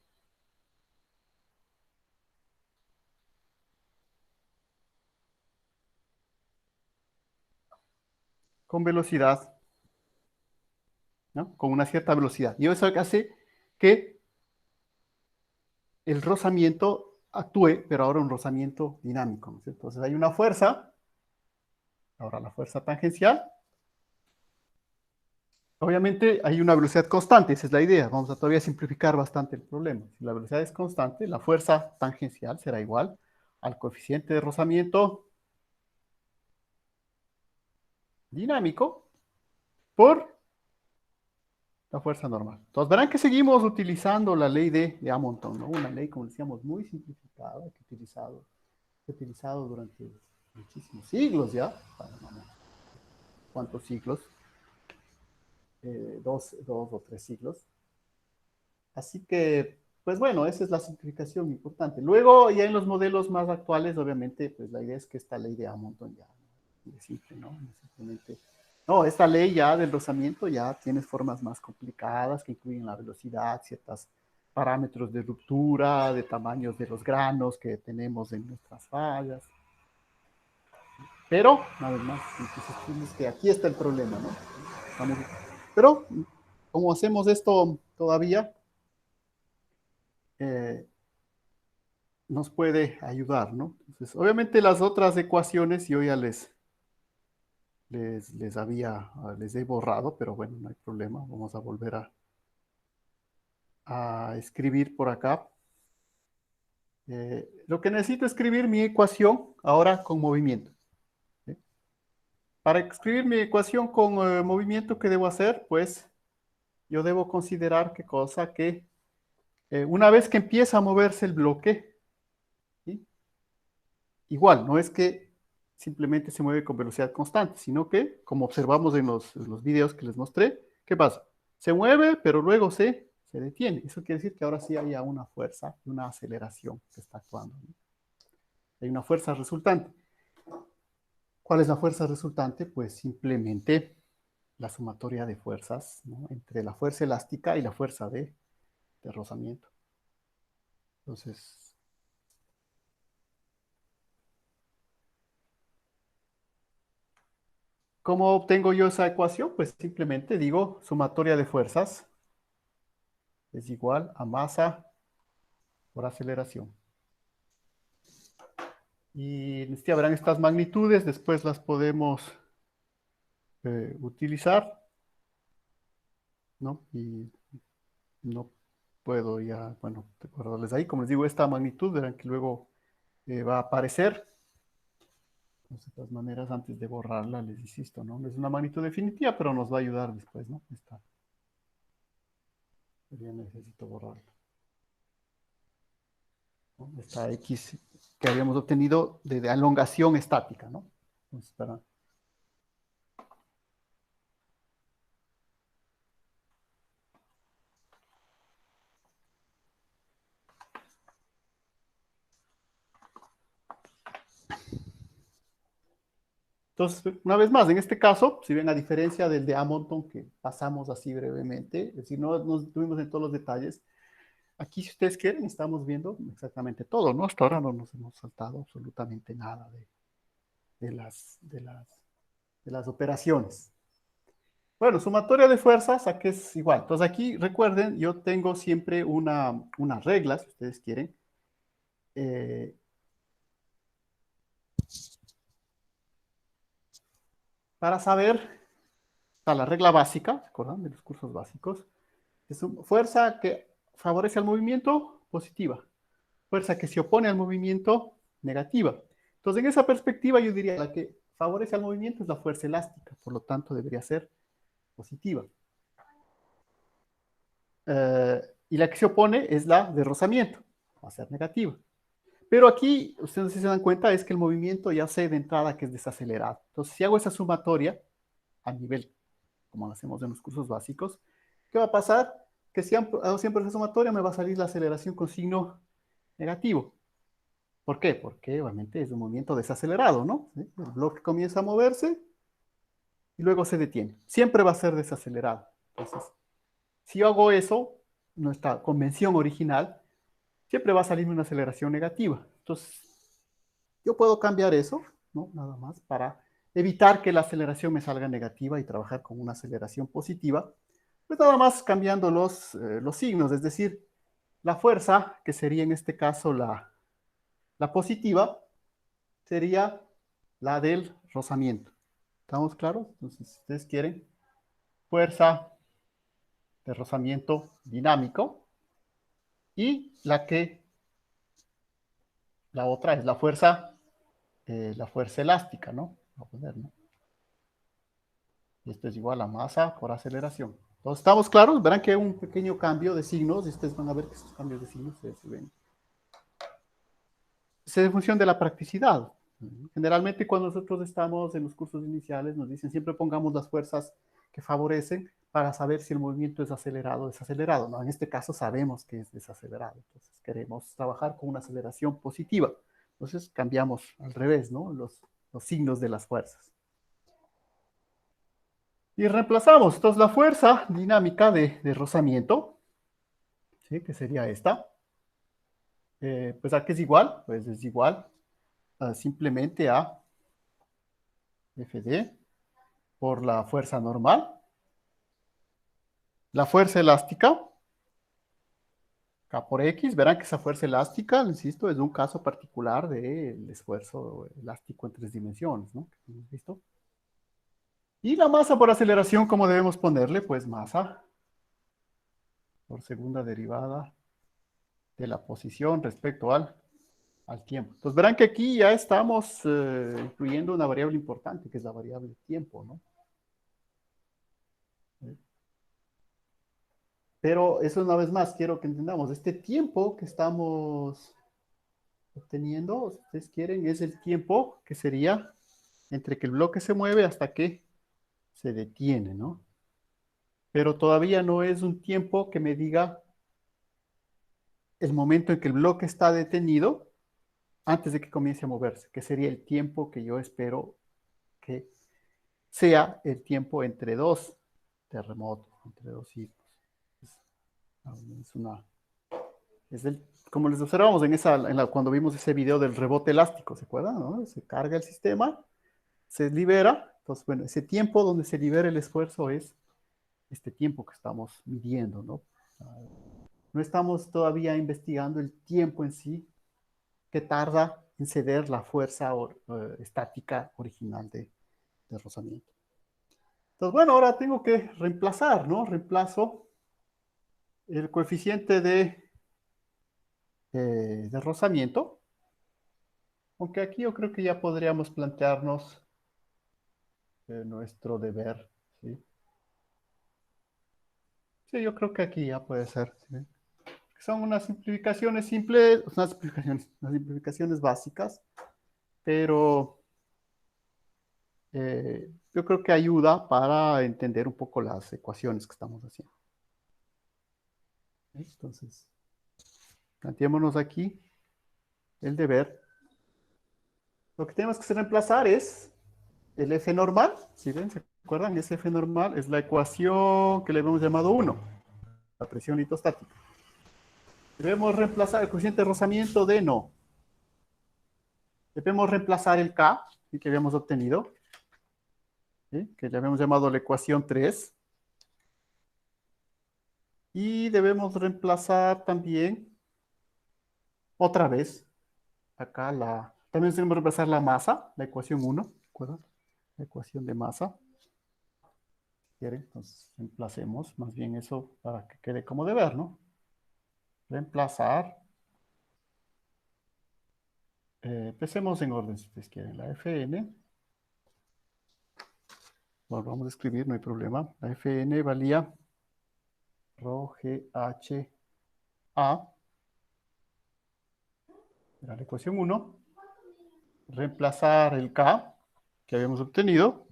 Speaker 3: con velocidad, ¿no? Con una cierta velocidad. Y eso hace que el rozamiento actúe, pero ahora un rozamiento dinámico, ¿no? Entonces hay una fuerza, ahora la fuerza tangencial. Obviamente hay una velocidad constante, esa es la idea. Vamos a todavía simplificar bastante el problema. Si la velocidad es constante, la fuerza tangencial será igual al coeficiente de rozamiento dinámico por la fuerza normal. Entonces verán que seguimos utilizando la ley de Hamilton, ¿no? Una ley, como decíamos, muy simplificada, que he utilizado durante muchísimos siglos ya. ¿Cuántos siglos? Dos o tres siglos. Así que, pues bueno, esa es la simplificación importante. Luego, ya en los modelos más actuales, obviamente, pues la idea es que esta ley de Hamilton ya es simple, ¿no? Simplemente, no, esta ley ya del rozamiento ya tiene formas más complicadas que incluyen la velocidad, ciertos parámetros de ruptura, de tamaños de los granos que tenemos en nuestras fallas. Pero, una vez más, es que aquí está el problema, ¿no? Pero, como hacemos esto todavía, eh, nos puede ayudar, ¿no? Entonces, obviamente las otras ecuaciones yo ya les he borrado, pero bueno, no hay problema. Vamos a volver a escribir por acá. Lo que necesito es escribir mi ecuación ahora con movimiento. ¿Sí? Para escribir mi ecuación con movimiento, ¿qué debo hacer? Pues yo debo considerar qué cosa que una vez que empieza a moverse el bloque, ¿sí? Igual, no es que simplemente se mueve con velocidad constante, sino que, como observamos en los videos que les mostré, ¿qué pasa? Se mueve, pero luego se detiene. Eso quiere decir que ahora sí hay una fuerza, una aceleración que está actuando, ¿no? Hay una fuerza resultante. ¿Cuál es la fuerza resultante? Pues simplemente la sumatoria de fuerzas, ¿no? Entre la fuerza elástica y la fuerza de rozamiento. Entonces, ¿Cómo obtengo yo esa ecuación? Pues simplemente digo sumatoria de fuerzas es igual a masa por aceleración. Y ya verán estas magnitudes, después las podemos utilizar, ¿no? Y no puedo ya, bueno, recordarles ahí, como les digo, esta magnitud, verán que luego va a aparecer. Entonces, de todas maneras, antes de borrarla, les insisto, ¿no? No es una magnitud definitiva, pero nos va a ayudar después, ¿no? Ya necesito borrarla. ¿No? Esta X que habíamos obtenido de elongación estática, ¿no? Entonces, para... Entonces, una vez más, en este caso, si ven a diferencia del de Hamilton que pasamos así brevemente, es decir, no nos estuvimos en todos los detalles, aquí si ustedes quieren estamos viendo exactamente todo, ¿no? Hasta ahora no nos hemos saltado absolutamente nada de las operaciones. Bueno, sumatoria de fuerzas, aquí es igual. Entonces aquí, recuerden, yo tengo siempre una regla, si ustedes quieren. Para saber, está la regla básica, ¿se acuerdan de los cursos básicos? Es fuerza que favorece al movimiento, positiva. Fuerza que se opone al movimiento, negativa. Entonces, en esa perspectiva, yo diría la que favorece al movimiento es la fuerza elástica, por lo tanto, debería ser positiva. Y la que se opone es la de rozamiento, va a ser negativa. Pero aquí, ustedes si se dan cuenta, es que el movimiento ya sé de entrada que es desacelerado. Entonces, si hago esa sumatoria a nivel, como lo hacemos en los cursos básicos, ¿qué va a pasar? Que si hago siempre esa sumatoria, me va a salir la aceleración con signo negativo. ¿Por qué? Porque obviamente es un movimiento desacelerado, ¿no? ¿Sí? El bloque comienza a moverse y luego se detiene. Siempre va a ser desacelerado. Entonces, si yo hago eso, nuestra convención original, siempre va a salirme una aceleración negativa. Entonces, yo puedo cambiar eso, ¿no? Nada más para evitar que la aceleración me salga negativa y trabajar con una aceleración positiva. Pues nada más cambiando los signos, es decir, la fuerza, que sería en este caso la positiva, sería la del rozamiento. ¿Estamos claros? Entonces, si ustedes quieren, fuerza de rozamiento dinámico y la otra es la fuerza elástica, ¿no? Voy a poner, ¿no? Y esto es igual a masa por aceleración. Entonces, ¿estamos claros? Verán que hay un pequeño cambio de signos y ustedes van a ver que estos cambios de signos se ven. Es en función de la practicidad. Generalmente cuando nosotros estamos en los cursos iniciales nos dicen siempre pongamos las fuerzas que favorecen para saber si el movimiento es acelerado o desacelerado. ¿No? En este caso sabemos que es desacelerado, entonces queremos trabajar con una aceleración positiva. Entonces cambiamos al revés, ¿no? Los signos de las fuerzas. Y reemplazamos, entonces la fuerza dinámica de rozamiento, ¿sí? Que sería esta. Pues ¿a qué es igual? Pues es igual simplemente a Fd por la fuerza normal. La fuerza elástica, K por X, verán que esa fuerza elástica, insisto, es un caso particular del esfuerzo elástico en 3 dimensiones, ¿no? Que hemos visto. Y la masa por aceleración, ¿cómo debemos ponerle? Pues masa por segunda derivada de la posición respecto al tiempo. Entonces verán que aquí ya estamos incluyendo una variable importante, que es la variable tiempo, ¿no? Pero eso una vez más quiero que entendamos, este tiempo que estamos obteniendo, si ustedes quieren, es el tiempo que sería entre que el bloque se mueve hasta que se detiene, ¿no? Pero todavía no es un tiempo que me diga el momento en que el bloque está detenido antes de que comience a moverse, que sería el tiempo que yo espero que sea el tiempo entre 2 terremotos, entre 2 sismos. Como les observamos cuando vimos ese video del rebote elástico, ¿se acuerdan? ¿No? Se carga el sistema, se libera, Entonces, bueno, ese tiempo donde se libera el esfuerzo es este tiempo que estamos midiendo, ¿no? No estamos todavía investigando el tiempo en sí que tarda en ceder la fuerza estática original de rozamiento. Entonces, bueno, ahora tengo que reemplazar, ¿no? Reemplazo el coeficiente de rozamiento, aunque aquí yo creo que ya podríamos plantearnos nuestro deber, ¿sí? Sí, yo creo que aquí ya puede ser, ¿sí? Son unas simplificaciones simples, unas simplificaciones básicas, pero yo creo que ayuda para entender un poco las ecuaciones que estamos haciendo. ¿Sí? Entonces, planteémonos aquí el deber. Lo que tenemos que reemplazar es el F normal. ¿Sí ven? ¿Se acuerdan? Ese F normal es la ecuación que le hemos llamado 1, la presión litostática. Debemos reemplazar el coeficiente de rozamiento de no. Debemos reemplazar el K, ¿sí? Que habíamos obtenido, ¿sí? Que ya habíamos llamado la ecuación 3. Y debemos reemplazar también, otra vez, acá también debemos reemplazar la masa, la ecuación 1, ¿recuerdan? La ecuación de masa. ¿Quieren? Entonces, reemplacemos más bien eso para que quede como deber, ¿no? Reemplazar. Empecemos en orden, si ustedes quieren. La Fn. Bueno, vamos a escribir, no hay problema. La Fn valía rho GH A. Era la ecuación 1. Reemplazar el K que habíamos obtenido.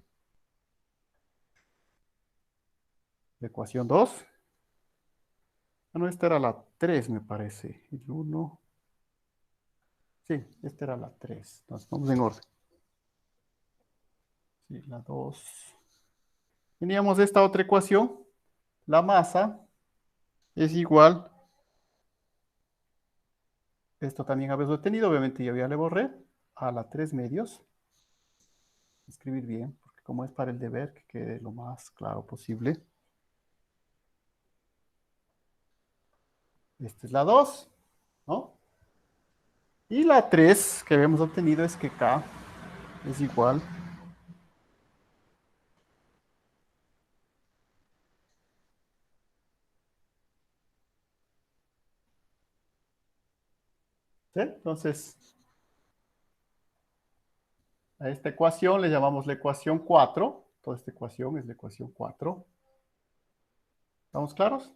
Speaker 3: La ecuación 2. Ah, no, esta era la 3, me parece. El 1. Sí, esta era la 3. Entonces, vamos en orden. Sí, la 2. Teníamos esta otra ecuación. La masa es igual. Esto también habéis obtenido. Obviamente ya le borré. A la 3 medios. Escribir bien, porque como es para el deber, que quede lo más claro posible. Esta es la 2, ¿no? Y la 3 que habíamos obtenido es que K es igual ¿sí? Entonces, a esta ecuación le llamamos la ecuación 4. Toda esta ecuación es la ecuación 4. ¿Estamos claros?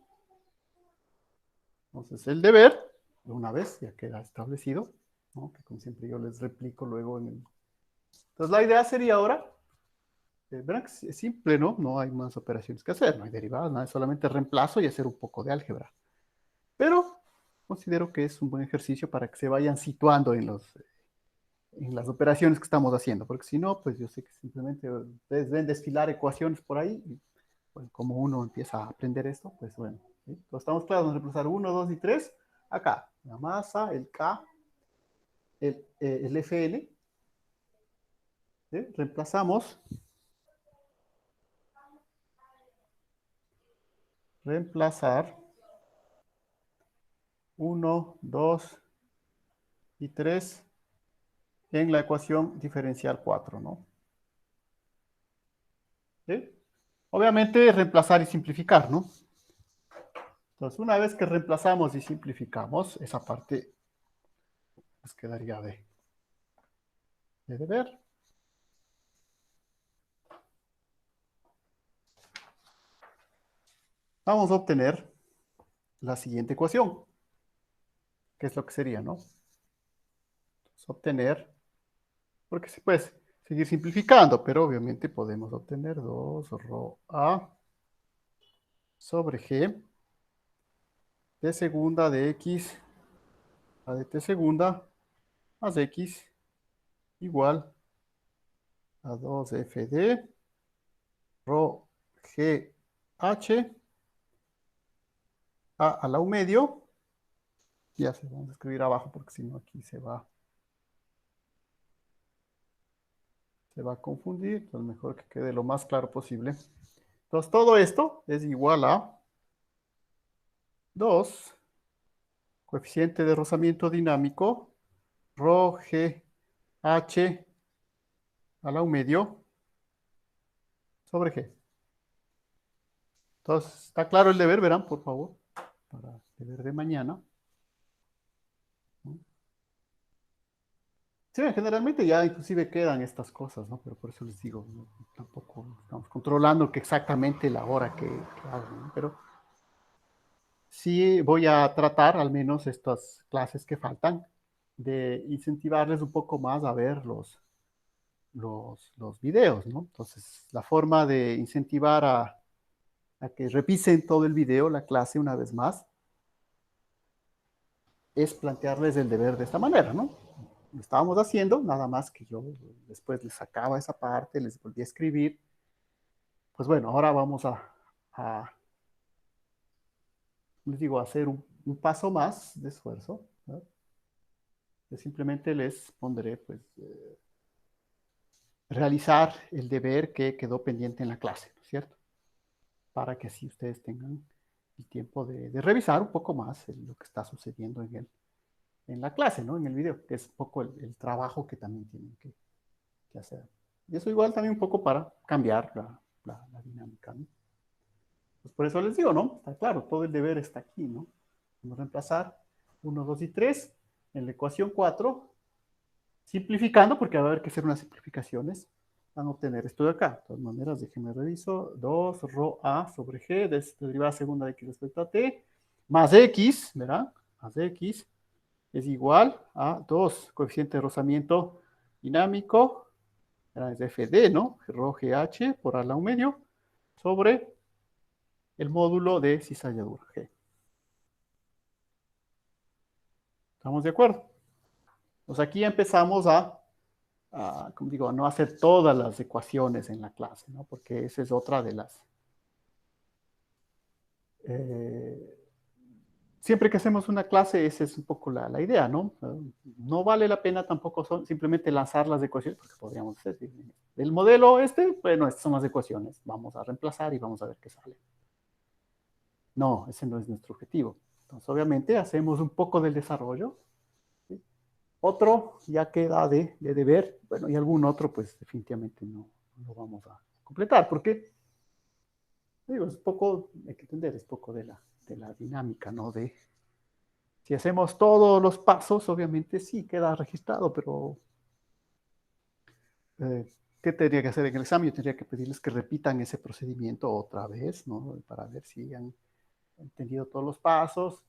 Speaker 3: Entonces, el deber, de una vez, ya queda establecido, ¿no? Que como siempre yo les replico luego en el... Entonces, la idea sería ahora, verán que es simple, ¿no? No hay más operaciones que hacer, no hay derivadas, nada, es solamente reemplazo y hacer un poco de álgebra. Pero considero que es un buen ejercicio para que se vayan situando en las operaciones que estamos haciendo, porque si no, pues yo sé que simplemente ustedes ven desfilar ecuaciones por ahí, y pues como uno empieza a aprender esto, pues bueno, ¿sí? Entonces estamos claros, vamos a reemplazar 1, 2 y 3, acá, la masa, el K, el Fn, ¿sí? Reemplazar 1, 2 y 3 en la ecuación diferencial 4, ¿no? ¿Sí? Obviamente reemplazar y simplificar, ¿no? Entonces, una vez que reemplazamos y simplificamos, esa parte nos quedaría de deber. Vamos a obtener la siguiente ecuación, que es lo que sería, ¿no? Entonces, obtener, porque se puede seguir simplificando, pero obviamente podemos obtener 2 rho A sobre G de segunda de X a de T segunda más X igual a 2FD rho GH a la U medio. Ya se vamos a escribir abajo porque si no aquí se va. se va a confundir, entonces mejor que quede lo más claro posible. Entonces todo esto es igual a 2 coeficiente de rozamiento dinámico, rho g h a la 1 medio sobre g. Entonces, ¿está claro el deber? Verán, por favor, para el deber de mañana. Sí, generalmente ya inclusive quedan estas cosas, ¿no? Pero por eso les digo, ¿no? Tampoco estamos controlando que exactamente la hora que hagan, ¿no? Pero sí voy a tratar, al menos estas clases que faltan, de incentivarles un poco más a ver los videos, ¿no? Entonces, la forma de incentivar a que revisen todo el video, la clase una vez más, es plantearles el deber de esta manera, ¿no? Lo estábamos haciendo, nada más que yo después les sacaba esa parte, les volví a escribir. Pues bueno, ahora vamos les digo, a hacer un paso más de esfuerzo, ¿no? Yo simplemente les pondré, pues, realizar el deber que quedó pendiente en la clase, ¿no es cierto? Para que así ustedes tengan el tiempo de revisar un poco más lo que está sucediendo en la clase, ¿no? En el video, que es un poco el trabajo que también tienen que hacer. Y eso igual también un poco para cambiar la dinámica, ¿no? Pues por eso les digo, ¿no? Está claro, todo el deber está aquí, ¿no? Vamos a reemplazar 1, 2 y 3 en la ecuación 4, simplificando, porque va a haber que hacer unas simplificaciones, van a obtener esto de acá. De todas maneras, déjenme reviso. 2 rho a sobre g, de derivada segunda de x respecto a t, más x, ¿verdad? Más x es igual a 2 coeficiente de rozamiento dinámico, es fd, ¿no? Rho gh por a la 1 medio, sobre el módulo de cizalladura g. ¿Estamos de acuerdo? Pues aquí ya empezamos como digo, a no hacer todas las ecuaciones en la clase, ¿no? Porque esa es otra de las... siempre que hacemos una clase, esa es un poco la idea, ¿no? No vale la pena tampoco simplemente lanzar las ecuaciones, porque podríamos hacer, del modelo bueno, estas son las ecuaciones, vamos a reemplazar y vamos a ver qué sale. No, ese no es nuestro objetivo. Entonces, obviamente, hacemos un poco del desarrollo, ¿sí? Otro ya queda de deber, bueno, y algún otro, pues definitivamente no lo vamos a completar, porque, digo, es poco, hay que entender, es poco de la dinámica, ¿no? Si hacemos todos los pasos, obviamente sí queda registrado, pero ¿qué tendría que hacer en el examen? Yo tendría que pedirles que repitan ese procedimiento otra vez, ¿no? Para ver si han entendido todos los pasos.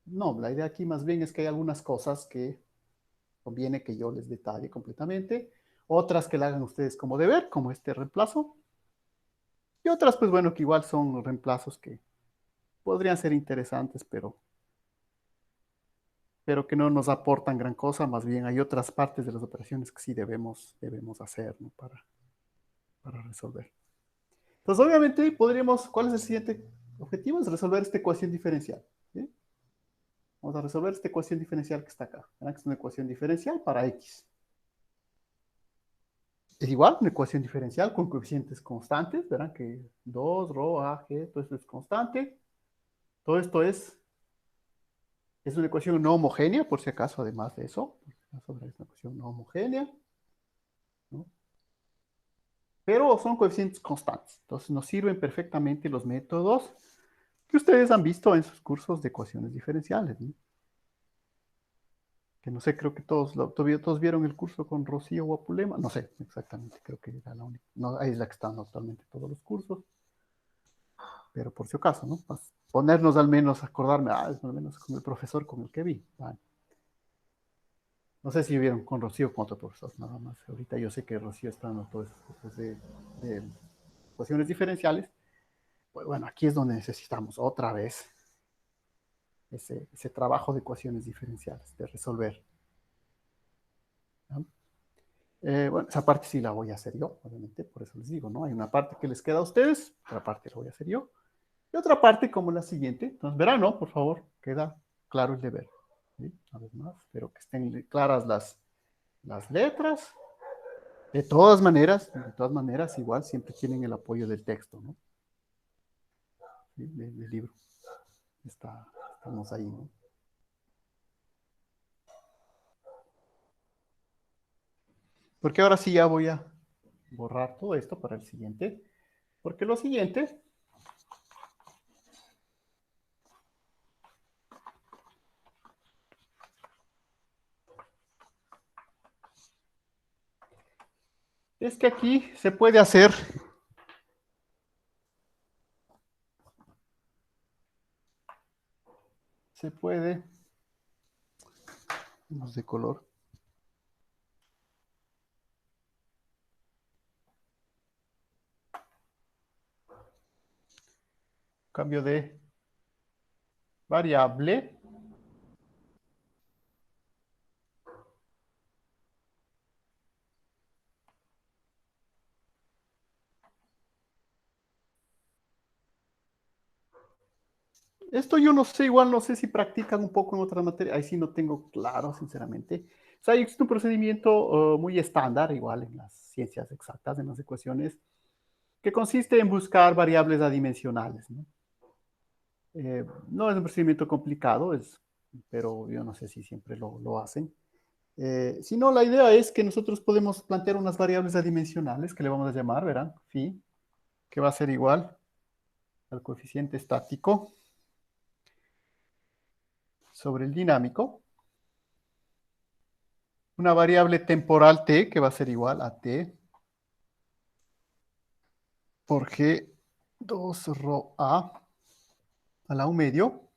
Speaker 3: No, la idea aquí más bien es que hay algunas cosas que conviene que yo les detalle completamente, otras que la hagan ustedes como deber, como este reemplazo, y otras, pues bueno, que igual son reemplazos que podrían ser interesantes, pero que no nos aportan gran cosa, más bien hay otras partes de las operaciones que sí debemos hacer, ¿no? Para resolver. Entonces, obviamente, ¿cuál es el siguiente objetivo? Es resolver esta ecuación diferencial, ¿sí? Vamos a resolver esta ecuación diferencial que está acá. ¿Verán que es una ecuación diferencial para x? Es igual, una ecuación diferencial con coeficientes constantes. Verán que 2, rho, a, g, todo esto es constante. Todo esto es una ecuación no homogénea, por si acaso, además de eso. Es una ecuación no homogénea, ¿no? Pero son coeficientes constantes. Entonces nos sirven perfectamente los métodos que ustedes han visto en sus cursos de ecuaciones diferenciales, ¿no? Que no sé, creo que todos vieron el curso con Rocío Guapulema. No sé exactamente, creo que era la única. No, ahí es la que están actualmente todos los cursos. Pero por si acaso, ¿no? Ponernos al menos, acordarme, es al menos con el profesor con el que vi. Vale. No sé si vieron con Rocío o con otro profesor, nada más. Ahorita yo sé que Rocío está en todos esos cursos de ecuaciones diferenciales. Pues bueno, aquí es donde necesitamos otra vez ese trabajo de ecuaciones diferenciales, de resolver, ¿no? Bueno, esa parte sí la voy a hacer yo, obviamente, por eso les digo, ¿no? Hay una parte que les queda a ustedes, otra parte la voy a hacer yo, y otra parte como la siguiente. Entonces, verán, ¿no? Por favor, queda claro el deber, ¿sí? Una vez más, espero que estén claras las letras. De todas maneras, igual siempre tienen el apoyo del texto, ¿no? Sí, del libro. Estamos ahí, ¿no? Porque ahora sí ya voy a borrar todo esto para el siguiente. Porque lo siguiente es que aquí se puede hacer vamos de color. Cambio de variable. Esto yo no sé, igual no sé si practican un poco en otras materias. Ahí sí no tengo claro, sinceramente. O sea, existe un procedimiento muy estándar, igual en las ciencias exactas, en las ecuaciones, que consiste en buscar variables adimensionales, ¿no? No es un procedimiento complicado, pero yo no sé si siempre lo hacen. Sino la idea es que nosotros podemos plantear unas variables adimensionales que le vamos a llamar, verán, phi, que va a ser igual al coeficiente estático sobre el dinámico. Una variable temporal t que va a ser igual a t por g 2 rho a la 1 medio.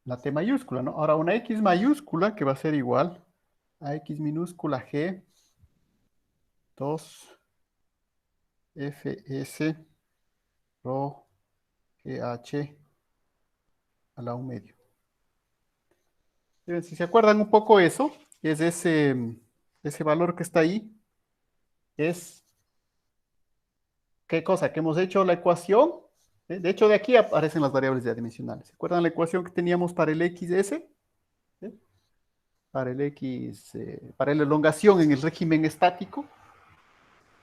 Speaker 3: La t mayúscula, ¿no? Ahora una x mayúscula que va a ser igual a x minúscula g 2 fs rho gh a la 1 medio. Si se acuerdan un poco eso, es ese valor que está ahí, es, ¿qué cosa? Que hemos hecho la ecuación. De hecho, de aquí aparecen las variables adimensionales. ¿Se acuerdan la ecuación que teníamos para el xs? Para el x, para la elongación en el régimen estático.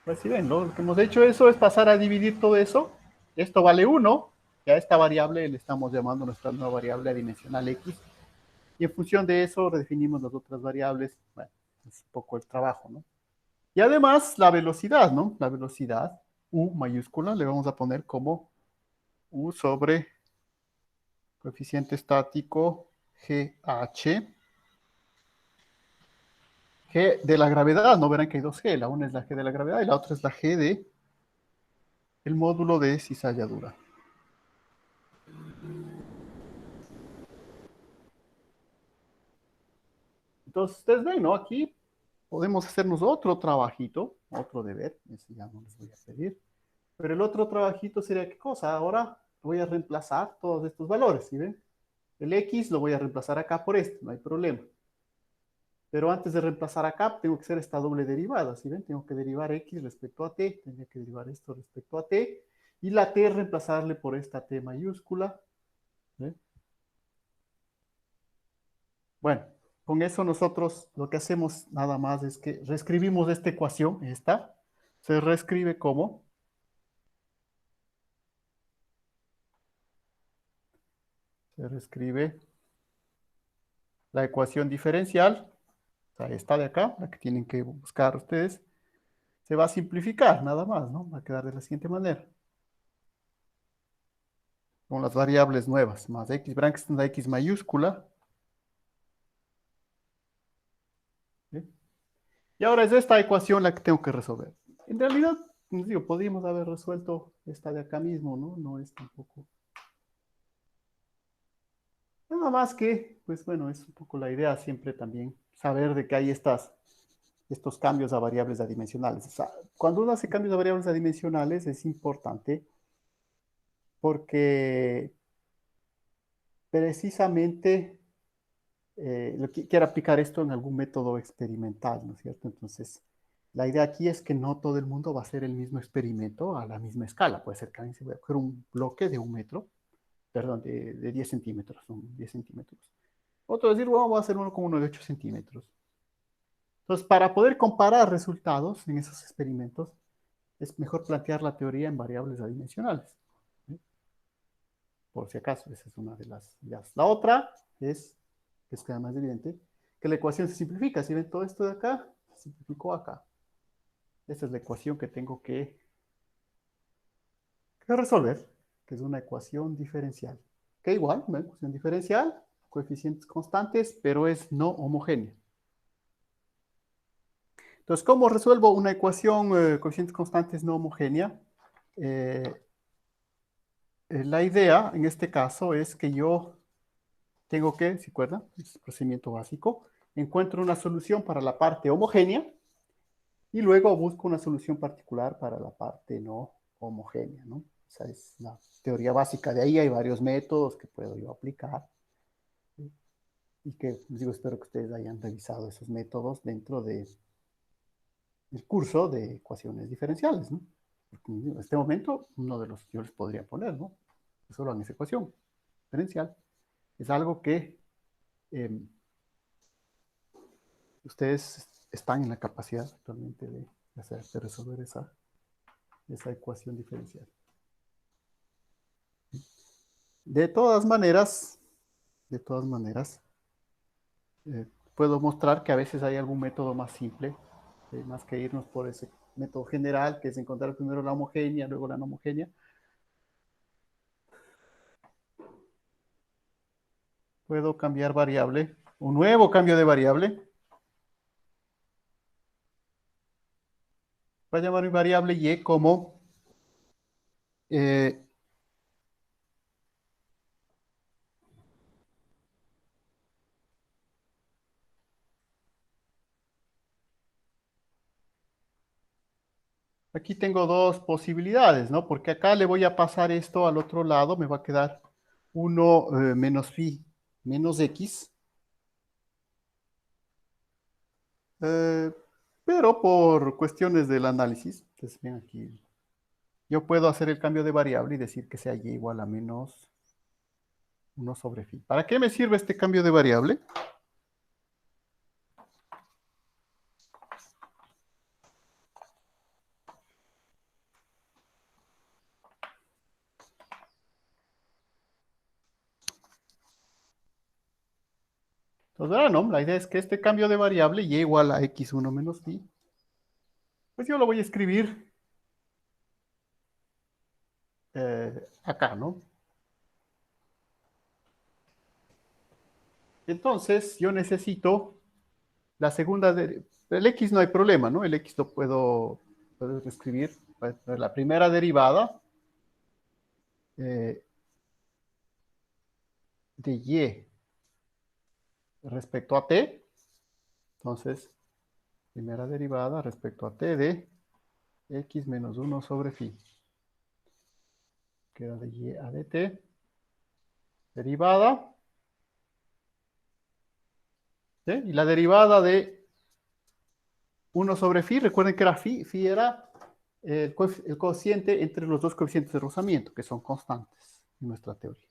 Speaker 3: Pues si ven, ¿no? Lo que hemos hecho eso es pasar a dividir todo eso. Esto vale 1, y a esta variable le estamos llamando nuestra nueva variable adimensional x. Y en función de eso redefinimos las otras variables. Bueno, es un poco el trabajo, ¿no? Y además la velocidad, ¿no? La velocidad, U mayúscula, le vamos a poner como U sobre coeficiente estático GH. G de la gravedad, no verán que hay dos G, la una es la G de la gravedad y la otra es la G de el módulo de cizalladura. Entonces, ustedes ven, ¿no? Aquí podemos hacernos otro trabajito, otro deber, ese ya no les voy a pedir. Pero el otro trabajito sería, ¿qué cosa? Ahora voy a reemplazar todos estos valores, ¿sí ven? El X lo voy a reemplazar acá por este, no hay problema. Pero antes de reemplazar acá, tengo que hacer esta doble derivada, ¿sí ven? Tengo que derivar X respecto a T, tendría que derivar esto respecto a T, y la T reemplazarle por esta T mayúscula. ¿Ven? Bueno, con eso nosotros lo que hacemos nada más es que reescribimos esta ecuación, esta, se reescribe como se reescribe la ecuación diferencial, o sea, esta de acá, la que tienen que buscar ustedes, se va a simplificar nada más, ¿no? Va a quedar de la siguiente manera. Con las variables nuevas, más x, verán que está en la x mayúscula. ¿Sí? Y ahora es esta ecuación la que tengo que resolver. En realidad, les digo, podríamos haber resuelto esta de acá mismo, ¿no? No es tampoco. Nada más que, pues bueno, es un poco la idea siempre también saber de que hay estos cambios a variables adimensionales. O sea, cuando uno hace cambios a variables adimensionales es importante porque precisamente quiero aplicar esto en algún método experimental, ¿no es cierto? Entonces, la idea aquí es que no todo el mundo va a hacer el mismo experimento a la misma escala. Puede ser que alguien se va a coger un bloque de 1 metro, perdón, de 10 centímetros, son 10 centímetros. Otro decir, bueno, voy a hacer uno con uno de 8 centímetros. Entonces, para poder comparar resultados en esos experimentos, es mejor plantear la teoría en variables adimensionales. ¿Sí? Por si acaso, esa es una de las ideas. La otra es, que es queda más evidente, que la ecuación se simplifica. Si ven todo esto de acá, se simplificó acá. Esta es la ecuación que tengo que resolver, que es una ecuación diferencial. Que igual, una ecuación diferencial, coeficientes constantes, pero es no homogénea. Entonces, ¿cómo resuelvo una ecuación coeficientes constantes no homogénea? La idea, en este caso, es que yo tengo que, ¿se acuerdan? Es el procedimiento básico. Encuentro una solución para la parte homogénea y luego busco una solución particular para la parte no homogénea, ¿no? Esa es la teoría básica. De ahí hay varios métodos que puedo yo aplicar. ¿Sí? Y que, les digo, espero que ustedes hayan revisado esos métodos dentro del curso de ecuaciones diferenciales, ¿no? Porque en este momento, uno de los que yo les podría poner, ¿no? Resuelvan esa ecuación diferencial. Es algo que ustedes están en la capacidad actualmente de hacer, de resolver esa ecuación diferencial. De todas maneras, puedo mostrar que a veces hay algún método más simple, más que irnos por ese método general, que es encontrar primero la homogénea, luego la no homogénea. Puedo cambiar variable, un nuevo cambio de variable. Voy a llamar mi variable y como aquí tengo dos posibilidades, ¿no? Porque acá le voy a pasar esto al otro lado, me va a quedar 1 menos phi menos x. Pero por cuestiones del análisis, entonces ven aquí, yo puedo hacer el cambio de variable y decir que sea y igual a menos 1 sobre phi. ¿Para qué me sirve este cambio de variable? Entonces, ahora no, la idea es que este cambio de variable y igual a x1 menos phi, pues yo lo voy a escribir acá, ¿no? Entonces, yo necesito la segunda, el x no hay problema, ¿no? El x lo puedo escribir, la primera derivada de y respecto a t. Entonces, primera derivada respecto a t de x menos 1 sobre phi. Queda de y a dt. Derivada. ¿Sí? Y la derivada de 1 sobre phi, recuerden que era phi. Phi era el cociente entre los dos coeficientes de rozamiento, que son constantes en nuestra teoría.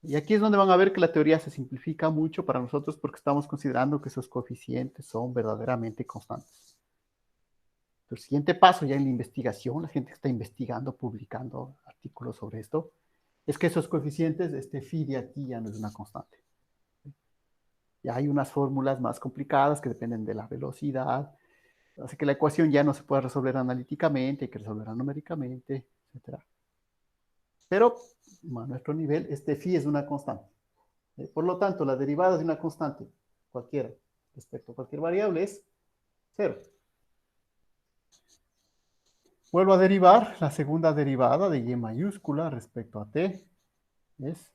Speaker 3: Y aquí es donde van a ver que la teoría se simplifica mucho para nosotros porque estamos considerando que esos coeficientes son verdaderamente constantes. El siguiente paso ya en la investigación, la gente que está investigando, publicando artículos sobre esto, es que esos coeficientes, este phi de aquí ya no es una constante. Ya hay unas fórmulas más complicadas que dependen de la velocidad, así que la ecuación ya no se puede resolver analíticamente, hay que resolverla numéricamente, etc. Pero a nuestro nivel, este phi es una constante. Por lo tanto, la derivada de una constante, cualquiera, respecto a cualquier variable, es 0. Vuelvo a derivar, la segunda derivada de y mayúscula respecto a t es...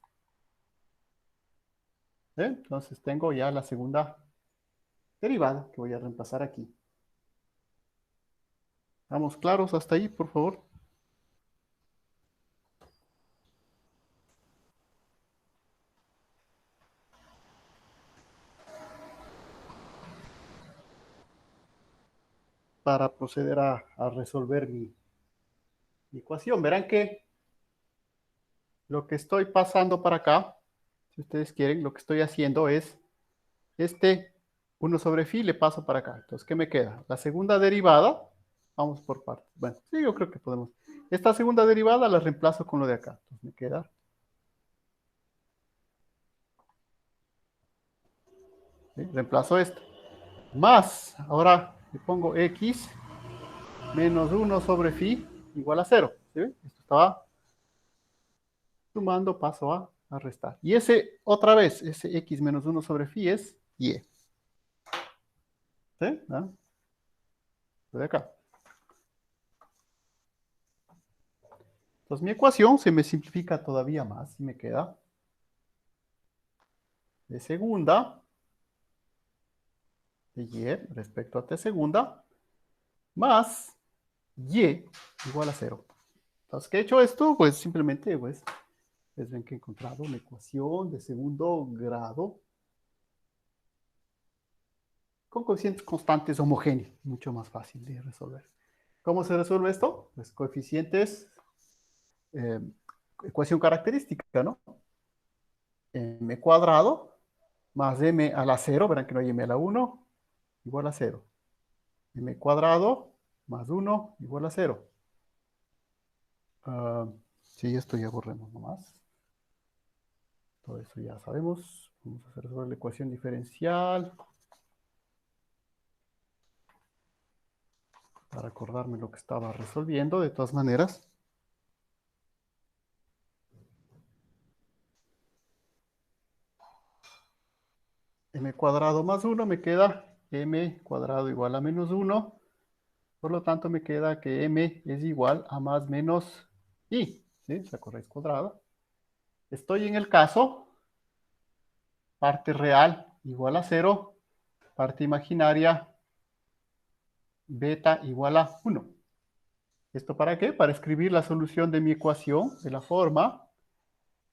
Speaker 3: Entonces tengo ya la segunda derivada que voy a reemplazar aquí. ¿Estamos claros hasta ahí, por favor? Para proceder a resolver mi ecuación. Verán que lo que estoy pasando para acá, si ustedes quieren, lo que estoy haciendo es este 1 sobre phi le paso para acá. Entonces, ¿qué me queda? La segunda derivada, vamos por partes. Bueno, sí, yo creo que podemos. Esta segunda derivada la reemplazo con lo de acá. Entonces, me queda. ¿Sí? Reemplazo esto. Más, ahora le pongo x menos 1 sobre phi igual a 0. ¿Sí? Esto estaba sumando, paso a restar. Y ese, otra vez, ese x menos 1 sobre phi es y. ¿Sí? ¿No? De acá. Entonces mi ecuación se me simplifica todavía más y me queda de segunda de y respecto a t segunda más y igual a 0. Entonces, ¿qué he hecho esto? Pues simplemente, pues ven que he encontrado una ecuación de segundo grado con coeficientes constantes homogéneos. Mucho más fácil de resolver. ¿Cómo se resuelve esto? Pues coeficientes, eh, ecuación característica, ¿no? M cuadrado más m a la 0, verán que no hay m a la 1, igual a 0. M cuadrado más 1 igual a 0. Sí, esto ya borremos nomás. Todo eso ya sabemos. Vamos a resolver la ecuación diferencial. Para acordarme lo que estaba resolviendo, de todas maneras. M cuadrado más 1 me queda m cuadrado igual a menos 1. Por lo tanto, me queda que m es igual a más menos i. ¿Sí? Saco raíz cuadrada. Estoy en el caso parte real igual a 0, parte imaginaria beta igual a 1. ¿Esto para qué? Para escribir la solución de mi ecuación de la forma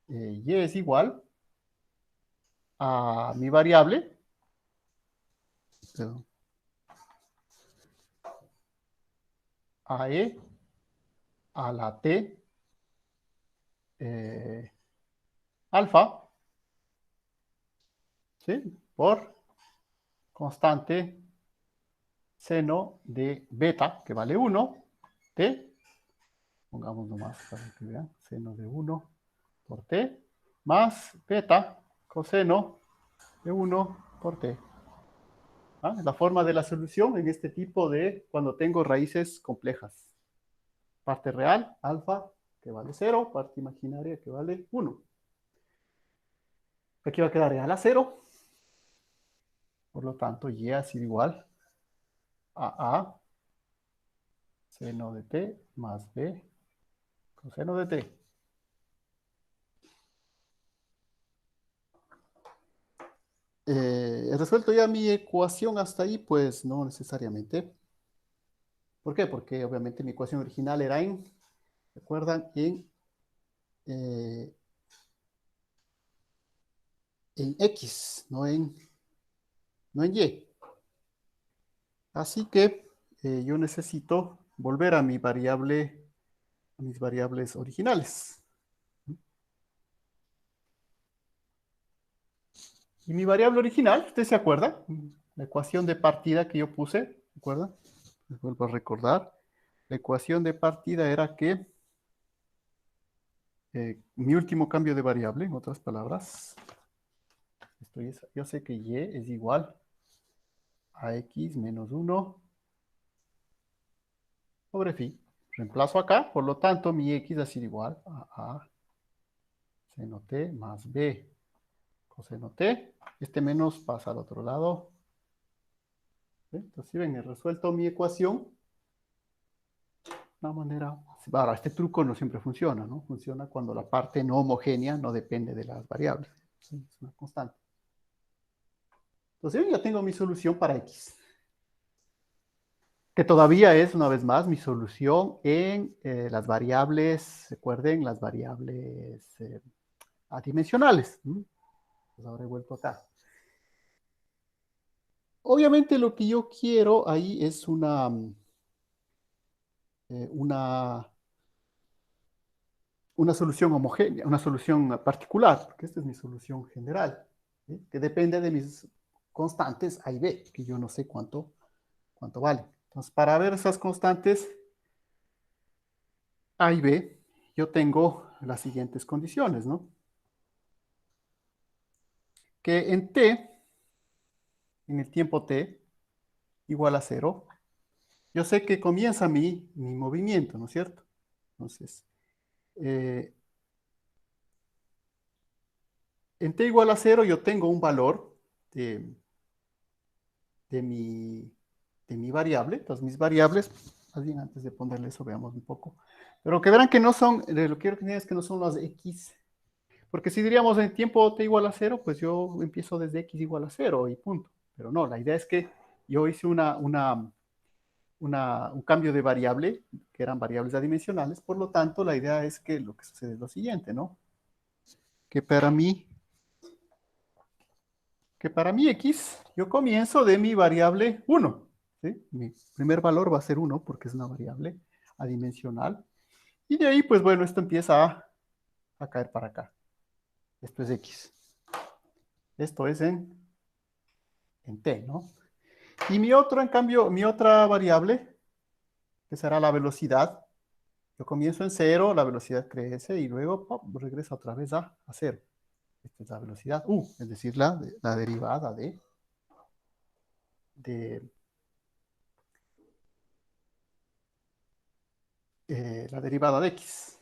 Speaker 3: y es igual a mi variable, a e a la t alfa, ¿sí? Por constante seno de beta, que vale 1, t, pongamos nomás para que vean, seno de 1 por t, más beta coseno de 1 por t. ¿Ah? La forma de la solución en este tipo de cuando tengo raíces complejas. Parte real, alfa, que vale 0, parte imaginaria, que vale 1. Aquí va a quedar real a 0. Por lo tanto, y ha sido igual a seno de t más b coseno de t. ¿He resuelto ya mi ecuación hasta ahí? Pues no necesariamente. ¿Por qué? Porque obviamente mi ecuación original era ¿recuerdan? Eh, en x, no en y. Así que yo necesito volver a mi variable, a mis variables originales. Y mi variable original, ¿usted se acuerda? La ecuación de partida que yo puse, ¿se acuerda? Les vuelvo a recordar. La ecuación de partida era que mi último cambio de variable, en otras palabras, yo sé que y es igual a x menos 1 sobre phi. Reemplazo acá, por lo tanto, mi x ha sido igual a seno t más b coseno t. Este menos pasa al otro lado. ¿Sí? Entonces, si ven, he resuelto mi ecuación de una manera. Ahora, este truco no siempre funciona, ¿no? Funciona cuando la parte no homogénea no depende de las variables. ¿Sí? Es una constante. Entonces, ya tengo mi solución para x. Que todavía es, una vez más, mi solución en las variables, recuerden, las variables adimensionales. Pues ahora he vuelto acá. Obviamente lo que yo quiero ahí es una una solución homogénea, una solución particular, porque esta es mi solución general, ¿sí? Que depende de mis constantes A y B, que yo no sé cuánto vale. Entonces, para ver esas constantes A y B, yo tengo las siguientes condiciones, ¿no? Que en T, en el tiempo T, igual a 0, yo sé que comienza mi movimiento, ¿no es cierto? Entonces, en T igual a 0 yo tengo un valor de, de mi, de mi variable. Entonces, mis variables, más bien antes de ponerle eso, veamos un poco. Pero que verán que no son, lo que quiero que digan es que no son las X. Porque si diríamos en tiempo T igual a 0, pues yo empiezo desde X igual a 0 y punto. Pero no, la idea es que yo hice un cambio de variable, que eran variables adimensionales. Por lo tanto, la idea es que lo que sucede es lo siguiente, ¿no? Que para mí X, yo comienzo de mi variable 1. ¿Sí? Mi primer valor va a ser 1 porque es una variable adimensional. Y de ahí, pues bueno, esto empieza a caer para acá. Esto es X. Esto es en T, ¿no? Y mi otro, en cambio, mi otra variable, que será la velocidad, yo comienzo en 0, la velocidad crece y luego pop, regresa otra vez a 0. Esta es la velocidad U, es decir, la derivada la derivada de X.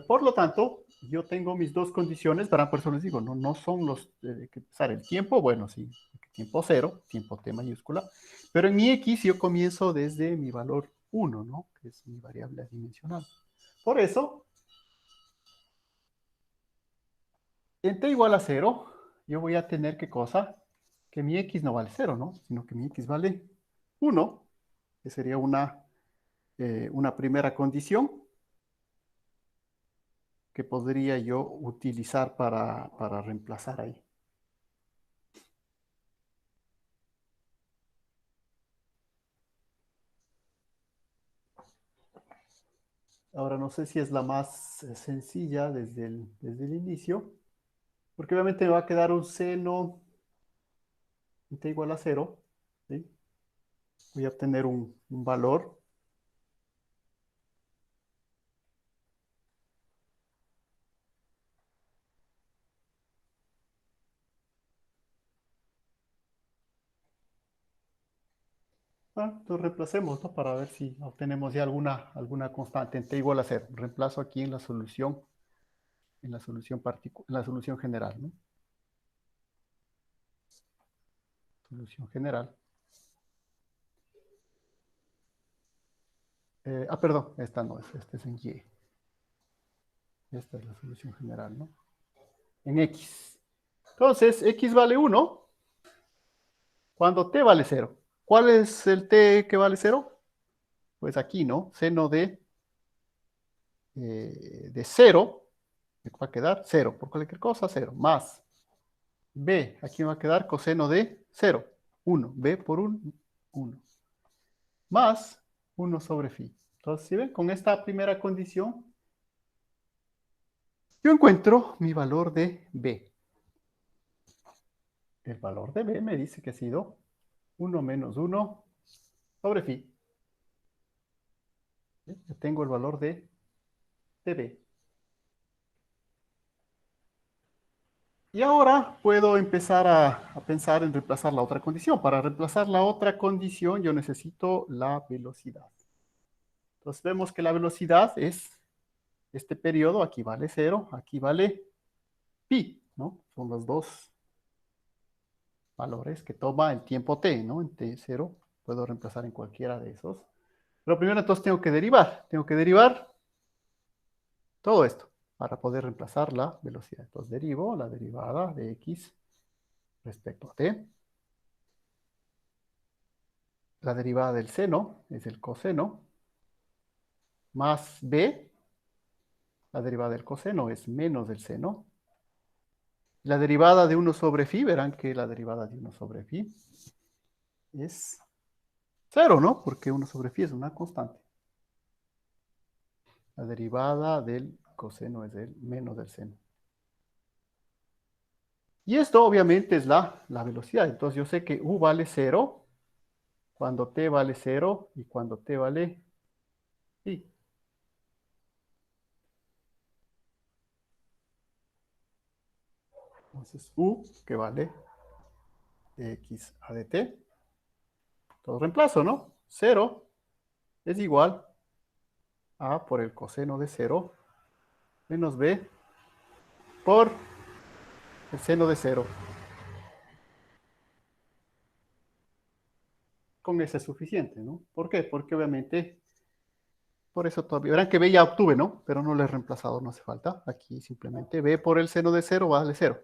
Speaker 3: Por lo tanto, yo tengo mis dos condiciones, para por eso les digo, no son los que empezar el tiempo, bueno, sí, tiempo 0, tiempo T mayúscula, pero en mi X yo comienzo desde mi valor 1, ¿no? Que es mi variable adimensional. Por eso, en T igual a 0, yo voy a tener, ¿qué cosa? Que mi X no vale 0, ¿no? Sino que mi X vale 1, que sería una primera condición que podría yo utilizar para reemplazar ahí. Ahora no sé si es la más sencilla desde el inicio, porque obviamente me va a quedar un seno t igual a 0, ¿sí? Voy a obtener un valor. Bueno, entonces reemplacemos, ¿no? Para ver si obtenemos ya alguna constante en t igual a 0. Reemplazo aquí en la solución general, ¿no? Solución general. Perdón, esta no es, esta es en Y. Esta es la solución general, ¿no? En X. Entonces, X vale 1 cuando T vale 0. ¿Cuál es el T que vale 0? Pues aquí, ¿no? Seno de 0, me va a quedar 0, por cualquier cosa, 0, más B, aquí me va a quedar coseno de 0, 1, B por 1, 1, más 1 sobre phi. Entonces, si ven, con esta primera condición, yo encuentro mi valor de B. El valor de B me dice que ha sido 1 menos 1 sobre phi. Yo tengo el valor de B. Y ahora puedo empezar a pensar en reemplazar la otra condición. Para reemplazar la otra condición, yo necesito la velocidad. Entonces vemos que la velocidad es este periodo, aquí vale 0, aquí vale pi, ¿no? Son los dos valores que toma el tiempo t, ¿no? En t0 puedo reemplazar en cualquiera de esos. Pero primero entonces tengo que derivar todo esto para poder reemplazar la velocidad. Entonces derivo la derivada de x respecto a t. La derivada del seno es el coseno más b. La derivada del coseno es menos del seno. La derivada de 1 sobre phi, verán que la derivada de 1 sobre phi es Cero, ¿no? Porque 1 sobre phi es una constante. La derivada del coseno es el menos del seno. Y esto obviamente es la velocidad. Entonces yo sé que u vale 0 cuando t vale 0 y cuando t vale phi. Entonces u, que vale x a de t. Todo reemplazo, ¿no? 0 es igual a por el coseno de 0 menos b por el seno de 0. Con eso es suficiente, ¿no? ¿Por qué? Porque obviamente, por eso todavía, verán que b ya obtuve, ¿no? Pero no lo he reemplazado, no hace falta. Aquí simplemente b por el seno de 0 vale 0.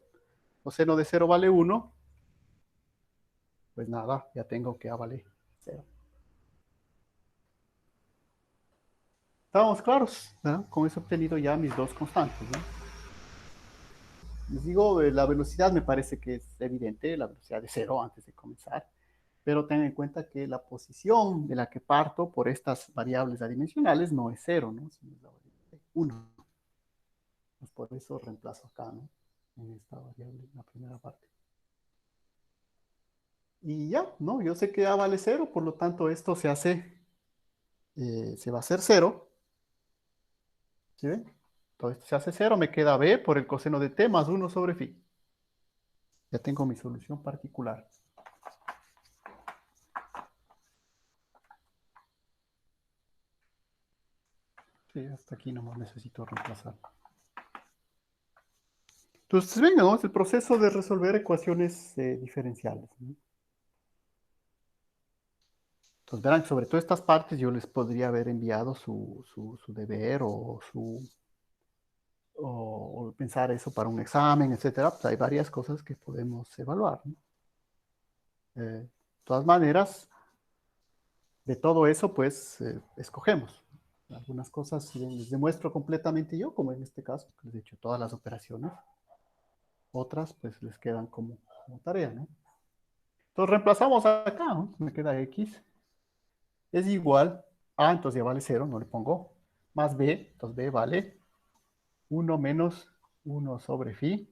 Speaker 3: O seno de 0 vale 1. Pues nada, ya tengo que a vale 0. ¿Estamos claros? ¿Verdad? Con eso he obtenido ya mis dos constantes, ¿no? Les digo, la velocidad me parece que es evidente, la velocidad de 0 antes de comenzar. Pero tengan en cuenta que la posición de la que parto por estas variables adimensionales no es 0, ¿no? Sino es la variable 1. Pues por eso reemplazo acá, ¿no? En esta variable, en la primera parte. Y ya, ¿no? Yo sé que A vale 0, por lo tanto esto se hace, se va a hacer 0. ¿Sí ven? Todo esto se hace 0, me queda B por el coseno de t más 1 sobre phi. Ya tengo mi solución particular. Sí, hasta aquí nomás necesito reemplazar. Entonces, venga, ¿no? Es el proceso de resolver ecuaciones diferenciales, ¿no? Entonces, verán, sobre todas estas partes yo les podría haber enviado su deber o pensar eso para un examen, etcétera. Pues hay varias cosas que podemos evaluar, ¿no? De todas maneras, de todo eso, pues, escogemos. Algunas cosas les demuestro completamente yo, como en este caso, que les he hecho todas las operaciones. Otras, pues, les quedan como tarea, ¿no? Entonces, reemplazamos acá, ¿no? Me queda x es igual a, entonces ya vale 0, no le pongo, más b, entonces b vale 1 menos 1 sobre phi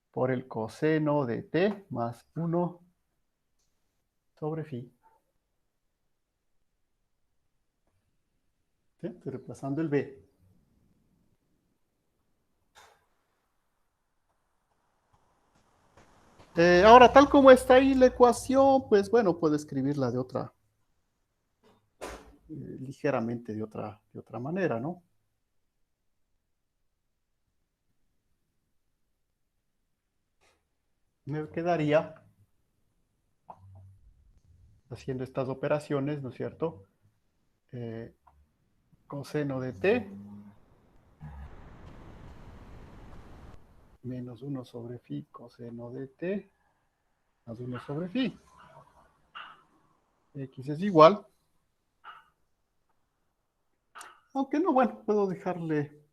Speaker 3: por el coseno de t más 1 sobre phi. ¿Sí? Estoy reemplazando el b. Ahora, tal como está ahí la ecuación, pues bueno, puedo escribirla de otra, ligeramente de otra manera, ¿no? Me quedaría haciendo estas operaciones, ¿no es cierto? Coseno de t menos 1 sobre phi coseno de t más 1 sobre phi. X es igual. Aunque no, bueno, puedo dejarle.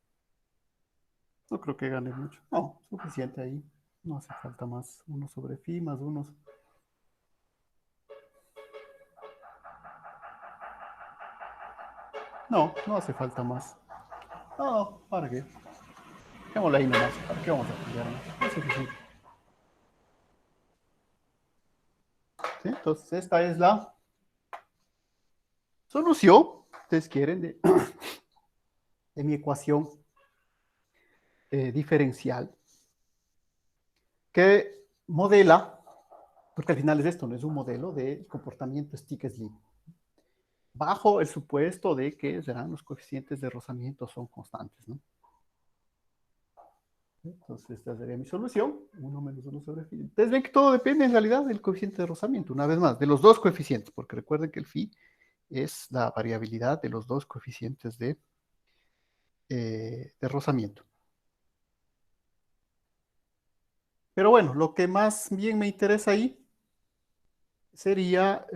Speaker 3: No creo que gane mucho. No, suficiente ahí. No hace falta más. 1 sobre phi más 1. No, no hace falta más. No, ¿para qué? Dejémosla ahí nomás. ¿Para qué vamos a cambiar más? Es suficiente. ¿Sí? Entonces, esta es la solución, ustedes quieren, de mi ecuación diferencial que modela, porque al final es esto, no es un modelo de comportamiento stick-slip, bajo el supuesto de que serán los coeficientes de rozamiento son constantes, ¿no? Entonces, esta sería mi solución, 1 menos 1 sobre phi. Ustedes ven que todo depende en realidad del coeficiente de rozamiento, una vez más, de los dos coeficientes, porque recuerden que el phi es la variabilidad de los dos coeficientes de rozamiento. Pero bueno, lo que más bien me interesa ahí sería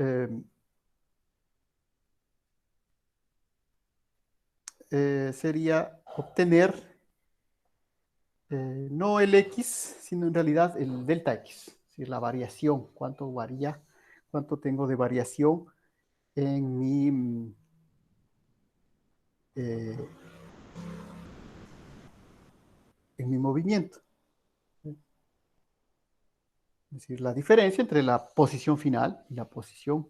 Speaker 3: obtener no el x, sino en realidad el delta x, es decir, la variación, cuánto cuánto tengo de variación en mi movimiento. Es decir, la diferencia entre la posición final y la posición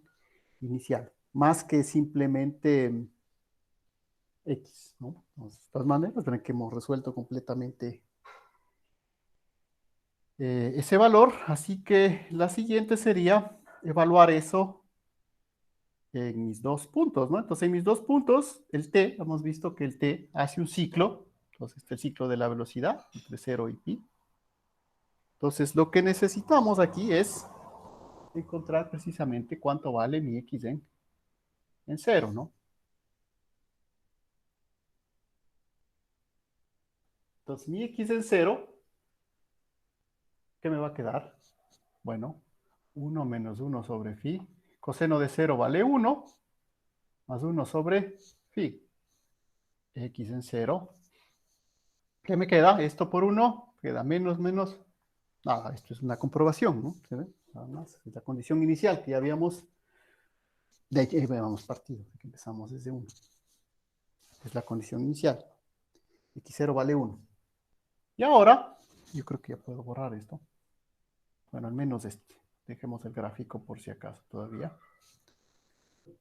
Speaker 3: inicial, más que simplemente X, ¿no? Entonces, de todas maneras, ven que hemos resuelto completamente ese valor, así que la siguiente sería evaluar eso en mis dos puntos, ¿no? Entonces, en mis dos puntos, el t, hemos visto que el t hace un ciclo, entonces este es el ciclo de la velocidad, entre 0 y pi. Entonces, lo que necesitamos aquí es encontrar precisamente cuánto vale mi x en 0, ¿no? Entonces, mi x en 0, ¿qué me va a quedar? Bueno, 1 menos 1 sobre phi. Coseno de 0 vale 1, más 1 sobre phi. X en 0. ¿Qué me queda? Esto por 1, queda menos, menos. Nada, esto es una comprobación, ¿no? ¿Se ve? Nada más. Es la condición inicial que ya habíamos, habíamos partido, que empezamos desde 1. Es la condición inicial. X0 vale 1. Y ahora, yo creo que ya puedo borrar esto. Bueno, al menos este. Dejemos el gráfico por si acaso todavía.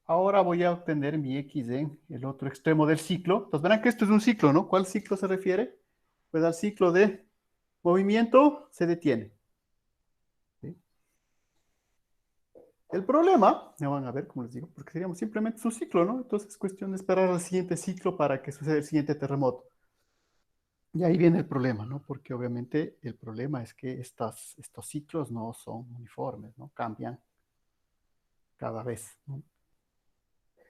Speaker 3: Ahora voy a obtener mi x en el otro extremo del ciclo. Entonces verán que esto es un ciclo, ¿no? ¿Cuál ciclo se refiere? Pues al ciclo de movimiento se detiene. ¿Sí? El problema, ya van a ver, como les digo, porque seríamos simplemente un ciclo, ¿no? Entonces es cuestión de esperar al siguiente ciclo para que suceda el siguiente terremoto. Y ahí viene el problema, ¿no? Porque obviamente el problema es que estos ciclos no son uniformes, ¿no? Cambian cada vez, ¿no?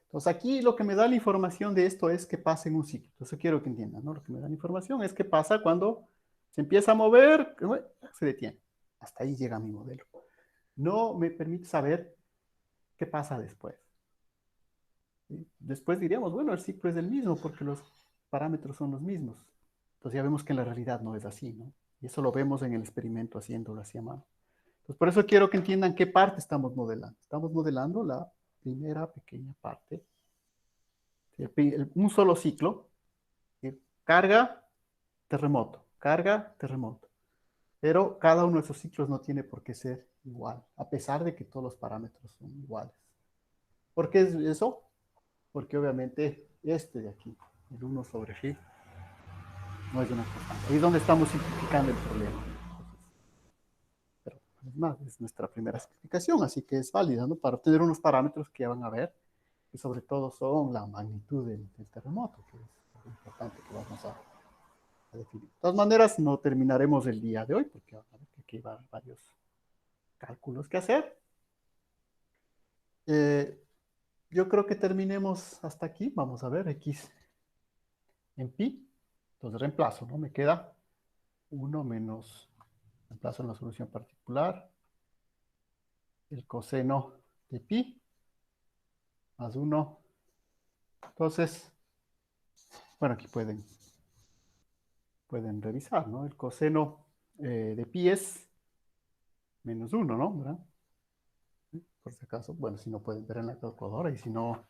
Speaker 3: Entonces aquí lo que me da la información de esto es que pasa en un ciclo. Entonces quiero que entiendan, ¿no? Lo que me da la información es que pasa cuando se empieza a mover, se detiene. Hasta ahí llega mi modelo. No me permite saber qué pasa después. ¿Sí? Después diríamos, bueno, el ciclo es el mismo porque los parámetros son los mismos. Entonces ya vemos que en la realidad no es así, ¿no? Y eso lo vemos en el experimento haciéndolo así a mano. Entonces por eso quiero que entiendan qué parte estamos modelando. Estamos modelando la primera pequeña parte, un solo ciclo, carga, terremoto, carga, terremoto. Pero cada uno de esos ciclos no tiene por qué ser igual, a pesar de que todos los parámetros son iguales. ¿Por qué es eso? Porque obviamente este de aquí, el 1 sobre phi, no es una constante. Ahí es donde estamos simplificando el problema. Pero es más, es nuestra primera simplificación, así que es válida, ¿no? Para obtener unos parámetros que ya van a ver, que sobre todo son la magnitud del terremoto, que es lo importante que vamos a definir. De todas maneras, no terminaremos el día de hoy, porque aquí van varios cálculos que hacer. Yo creo que terminemos hasta aquí. Vamos a ver, x en pi. Entonces reemplazo, ¿no? Me queda 1 menos, reemplazo en la solución particular, el coseno de pi, más 1. Entonces, bueno, aquí pueden revisar, ¿no? El coseno de pi es menos 1, ¿no? ¿Verdad? Por si acaso, bueno, si no pueden ver en la calculadora y si no,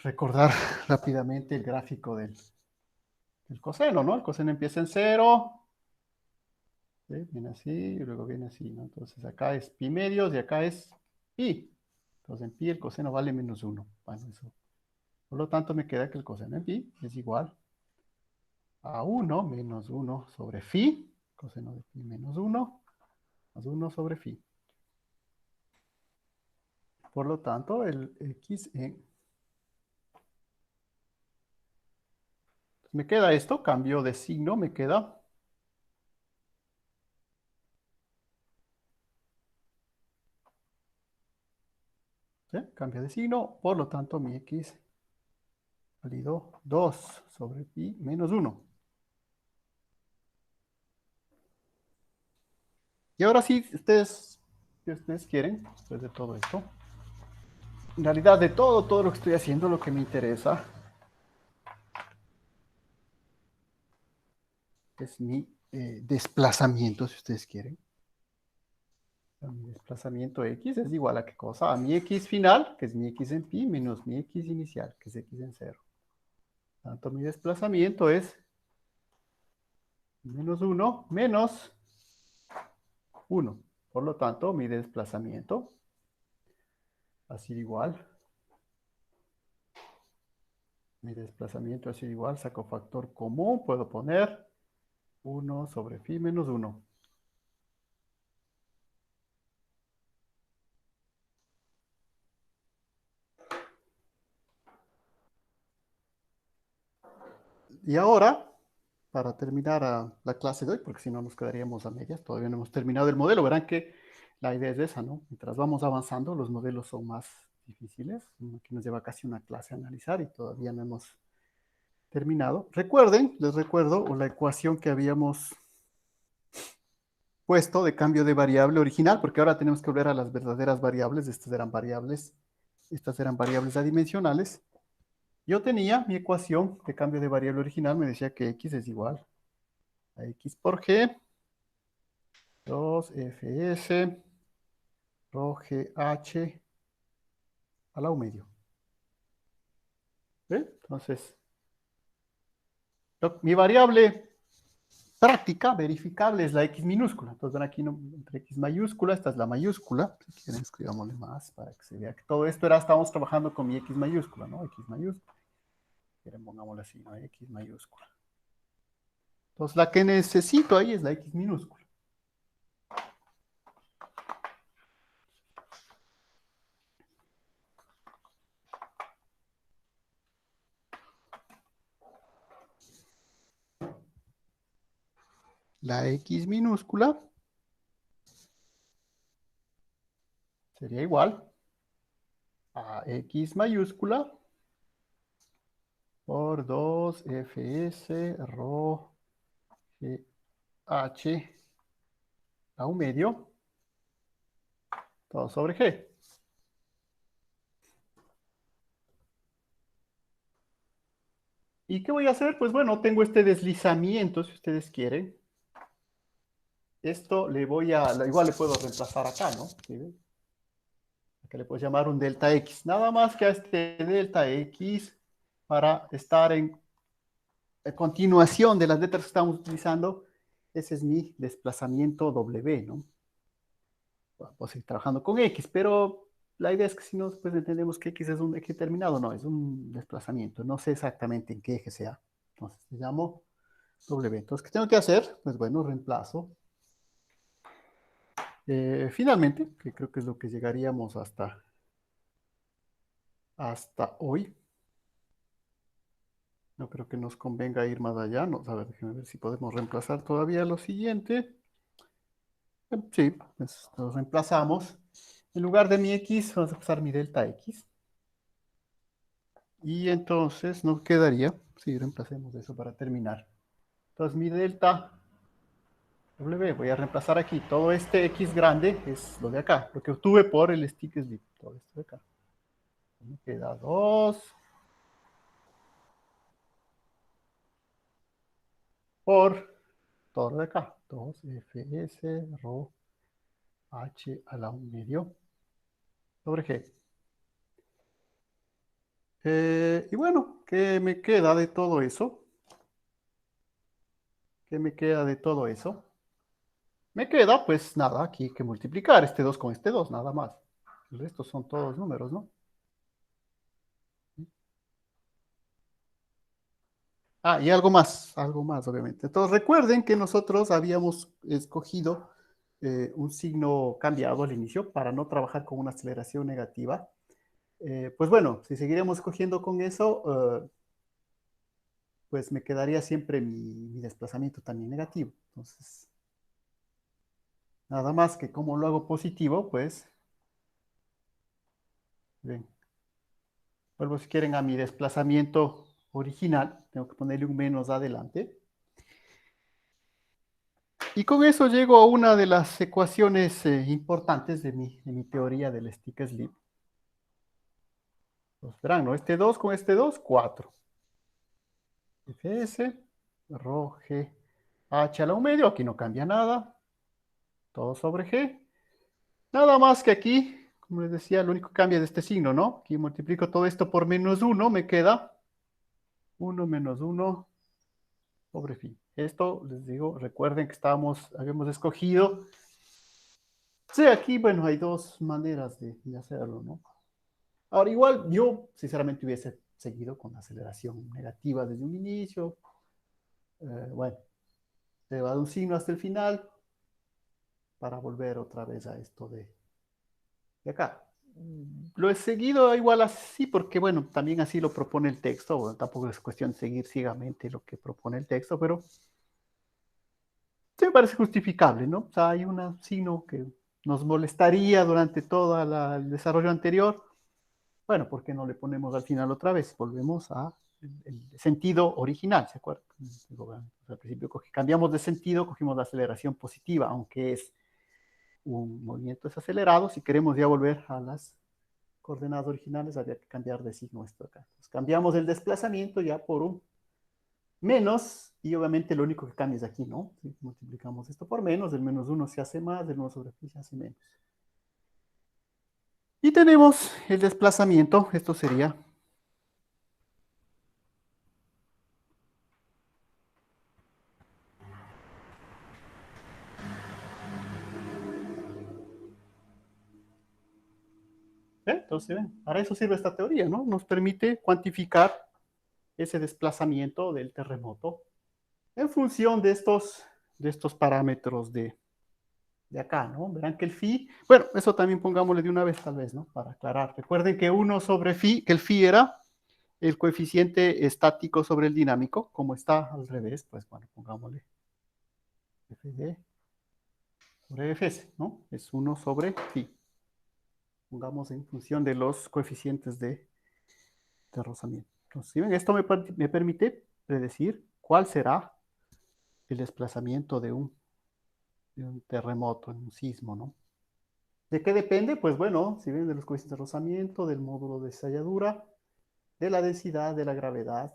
Speaker 3: recordar rápidamente el gráfico del coseno, ¿no? El coseno empieza en 0, ¿sí? Viene así y luego viene así, ¿no? Entonces acá es pi medios y acá es pi. Entonces en pi el coseno vale menos 1. Bueno, eso. Por lo tanto me queda que el coseno en pi es igual a 1 menos 1 sobre phi, coseno de pi menos 1, más 1 sobre phi. Por lo tanto, el x en... Me queda esto, cambio de signo, me queda... ¿Sí? Cambia de signo, por lo tanto mi x válido 2 sobre pi menos 1. Y ahora sí, si ustedes quieren, después de todo esto, en realidad de todo lo que estoy haciendo, lo que me interesa es mi desplazamiento, si ustedes quieren. Mi desplazamiento X es igual a ¿qué cosa? A mi X final, que es mi X en pi, menos mi X inicial, que es X en 0. Tanto mi desplazamiento es menos 1 menos 1. Por lo tanto, mi desplazamiento ha sido igual. Mi desplazamiento ha sido igual. Saco factor común. Puedo poner 1 sobre phi menos 1. Y ahora, para terminar la clase de hoy, porque si no nos quedaríamos a medias, todavía no hemos terminado el modelo. Verán que la idea es esa, ¿no? Mientras vamos avanzando, los modelos son más difíciles. Aquí nos lleva casi una clase a analizar y todavía no hemos terminado. Recuerden, les recuerdo la ecuación que habíamos puesto de cambio de variable original, porque ahora tenemos que volver a las verdaderas variables. Estas eran variables adimensionales. Yo tenía mi ecuación de cambio de variable original, me decía que x es igual a x por g, 2fs, rho gh a la u medio. ¿Ve? Entonces, mi variable práctica, verificable, es la x minúscula. Entonces, ven aquí entre x mayúscula, esta es la mayúscula. Si quieren, escribámosle más para que se vea que todo esto estábamos trabajando con mi x mayúscula, ¿no? X mayúscula. Quieren, pongámosle así, ¿no? X mayúscula. Entonces, la que necesito ahí es la x minúscula. La x minúscula sería igual a x mayúscula por 2fs rho gh a un medio, todo sobre g. ¿Y qué voy a hacer? Pues bueno, tengo este deslizamiento, si ustedes quieren. Esto igual le puedo reemplazar acá, ¿no? ¿Sí ven? Acá le puedo llamar un delta x. Nada más que a este delta x, para estar en continuación de las letras que estamos utilizando, ese es mi desplazamiento W, ¿no? Puedo seguir trabajando con X, pero la idea es que si no, pues entendemos que X es un eje determinado, no, es un desplazamiento. No sé exactamente en qué eje sea. Entonces, le llamo W. Entonces, ¿qué tengo que hacer? Pues bueno, reemplazo. Finalmente, que creo que es lo que llegaríamos hasta hoy. No creo que nos convenga ir más allá. No, a ver, déjenme ver si podemos reemplazar todavía lo siguiente. Sí, pues lo reemplazamos. En lugar de mi x, vamos a usar mi delta x. Y entonces nos quedaría, sí, reemplacemos eso para terminar. Entonces mi delta W, voy a reemplazar aquí. Todo este x grande es lo de acá, lo que obtuve por el stick slip. Todo esto de acá. Me queda 2 por todo lo de acá. 2fs rho h a la 1 medio sobre g. Y bueno, ¿qué me queda de todo eso? ¿Qué me queda de todo eso? Me queda, pues nada, aquí que multiplicar este 2 con este 2, nada más. El resto son todos números, ¿no? Ah, y algo más, obviamente. Entonces recuerden que nosotros habíamos escogido un signo cambiado al inicio para no trabajar con una aceleración negativa. Pues bueno, si seguiremos escogiendo con eso, pues me quedaría siempre mi desplazamiento también negativo. Entonces, nada más que como lo hago positivo, pues, ven, vuelvo si quieren a mi desplazamiento original, tengo que ponerle un menos adelante. Y con eso llego a una de las ecuaciones importantes de mi teoría del stick slip. Pues verán, ¿no? Este 2 con este 2, 4. Fs, rho g h a la 1 medio, aquí no cambia nada. Todo sobre g. Nada más que aquí, como les decía, lo único que cambia es este signo, ¿no? Aquí multiplico todo esto por -1, me queda 1 menos 1 sobre phi. Esto, les digo, recuerden que habíamos escogido. Sí, aquí, bueno, hay dos maneras de hacerlo, ¿no? Ahora, igual yo, sinceramente, hubiese seguido con la aceleración negativa desde un inicio. Bueno, se va de un signo hasta el final para volver otra vez a esto de acá. Lo he seguido igual así porque, bueno, también así lo propone el texto. Bueno, tampoco es cuestión de seguir ciegamente lo que propone el texto, pero sí me parece justificable, ¿no? O sea, hay un signo que nos molestaría durante todo el desarrollo anterior. Bueno, ¿por qué no le ponemos al final otra vez? Volvemos a el sentido original, ¿se acuerdan? Digo, bueno, al principio cambiamos de sentido, cogimos la aceleración positiva, aunque es un movimiento desacelerado. Si queremos ya volver a las coordenadas originales, habría que cambiar de signo esto acá. Entonces, cambiamos el desplazamiento ya por un menos, y obviamente lo único que cambia es aquí, ¿no? Si multiplicamos esto por menos, el -1 se hace más, el 1 sobre pi se hace menos. Y tenemos el desplazamiento, esto sería entonces, para eso sirve esta teoría, ¿no? Nos permite cuantificar ese desplazamiento del terremoto en función de estos parámetros de acá, ¿no? Verán que el phi, bueno, eso también pongámosle de una vez tal vez, ¿no? Para aclarar. Recuerden que 1 sobre phi, que el phi era el coeficiente estático sobre el dinámico, como está al revés, pues bueno, pongámosle fd sobre fs, ¿no? Es 1 sobre phi. Pongamos en función de los coeficientes de rozamiento. Entonces, ¿sí ven? Esto me permite predecir cuál será el desplazamiento de un terremoto, en un sismo, ¿no? ¿De qué depende? Pues bueno, si ven, de los coeficientes de rozamiento, del módulo de estalladura, de la densidad, de la gravedad.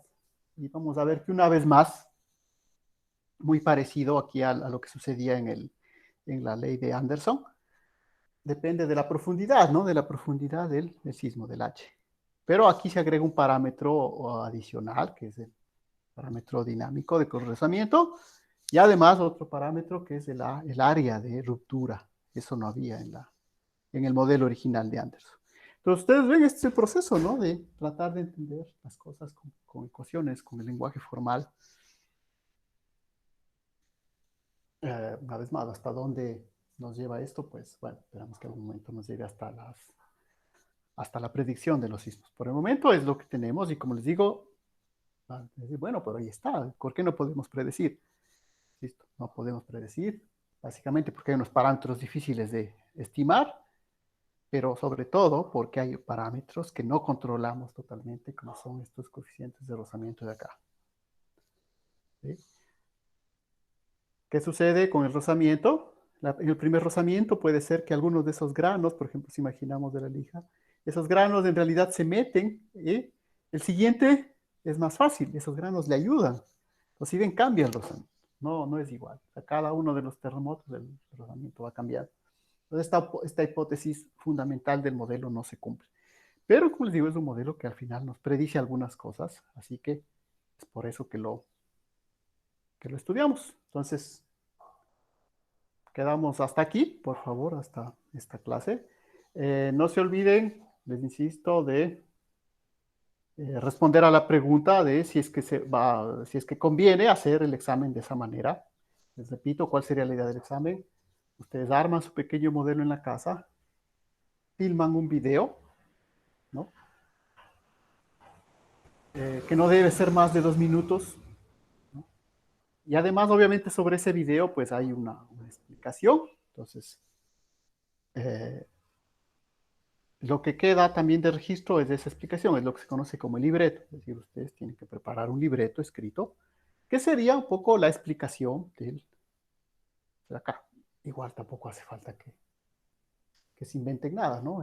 Speaker 3: Y vamos a ver que una vez más, muy parecido aquí a lo que sucedía en la ley de Anderson, depende de la profundidad, ¿no? De la profundidad del sismo, del H. Pero aquí se agrega un parámetro adicional, que es el parámetro dinámico de rozamiento, y además otro parámetro que es el área de ruptura. Eso no había en el modelo original de Anderson. Entonces, ustedes ven, este es el proceso, ¿no? De tratar de entender las cosas con ecuaciones, con el lenguaje formal. Una vez más, ¿hasta dónde nos lleva esto? Pues, bueno, esperamos que algún momento nos llegue hasta la predicción de los sismos. Por el momento es lo que tenemos y como les digo, bueno, pero ahí está. ¿Por qué no podemos predecir? Listo, no podemos predecir, básicamente porque hay unos parámetros difíciles de estimar, pero sobre todo porque hay parámetros que no controlamos totalmente, como son estos coeficientes de rozamiento de acá. ¿Sí? ¿Qué sucede con el rozamiento? En el primer rozamiento puede ser que algunos de esos granos, por ejemplo, si imaginamos de la lija, esos granos en realidad se meten, y el siguiente es más fácil, esos granos le ayudan. Entonces, si bien cambia el rozamiento, no es igual. A cada uno de los terremotos el rozamiento va a cambiar. Entonces, esta hipótesis fundamental del modelo no se cumple. Pero, como les digo, es un modelo que al final nos predice algunas cosas, así que es por eso que lo estudiamos. Entonces, quedamos hasta aquí, por favor, hasta esta clase. No se olviden, les insisto, de responder a la pregunta de si es que si es que conviene hacer el examen de esa manera. Les repito, ¿cuál sería la idea del examen? Ustedes arman su pequeño modelo en la casa, filman un video, ¿no? Que no debe ser más de 2 minutos, ¿no? Y además, obviamente, sobre ese video, pues hay una explicación. Entonces, lo que queda también de registro es de esa explicación, es lo que se conoce como el libreto. Es decir, ustedes tienen que preparar un libreto escrito, que sería un poco la explicación de acá. Igual tampoco hace falta que se inventen nada, ¿no?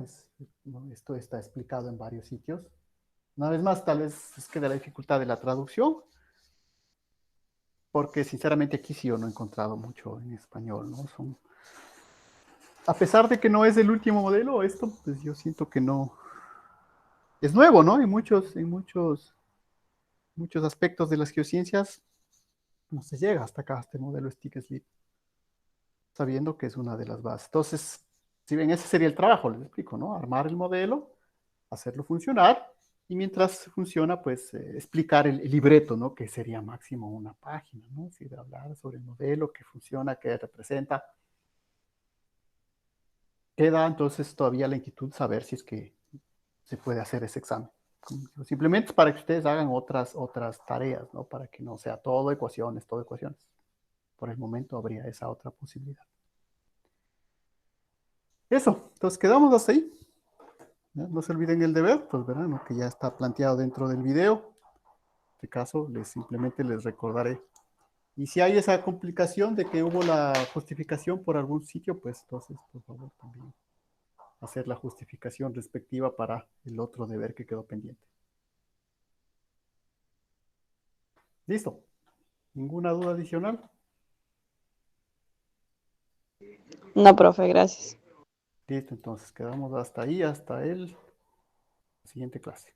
Speaker 3: Esto está explicado en varios sitios. Una vez más, tal vez es que de la dificultad de la traducción, porque sinceramente aquí sí yo no he encontrado mucho en español, ¿no? a pesar de que no es el último modelo, esto, pues yo siento que no, es nuevo, ¿no? Muchos aspectos de las geociencias no se llega hasta acá, este modelo Stick Slip, sabiendo que es una de las bases. Entonces, si bien ese sería el trabajo, les explico, ¿no? Armar el modelo, hacerlo funcionar, y mientras funciona, pues explicar el libreto, ¿no? Que sería máximo una página, ¿no? Es decir, hablar sobre el modelo, qué funciona, qué representa. Queda entonces todavía la inquietud saber si es que se puede hacer ese examen. Simplemente para que ustedes hagan otras tareas, ¿no? Para que no sea todo ecuaciones, todo ecuaciones. Por el momento habría esa otra posibilidad. Eso, entonces quedamos hasta ahí. ¿Ya? No se olviden el deber, pues verán, ¿no? Que ya está planteado dentro del video. En este caso, simplemente les recordaré. Y si hay esa complicación de que hubo la justificación por algún sitio, pues entonces, por favor, también hacer la justificación respectiva para el otro deber que quedó pendiente. Listo. ¿Ninguna duda adicional?
Speaker 1: No, profe, gracias.
Speaker 3: Listo, entonces quedamos hasta ahí, hasta el siguiente clase.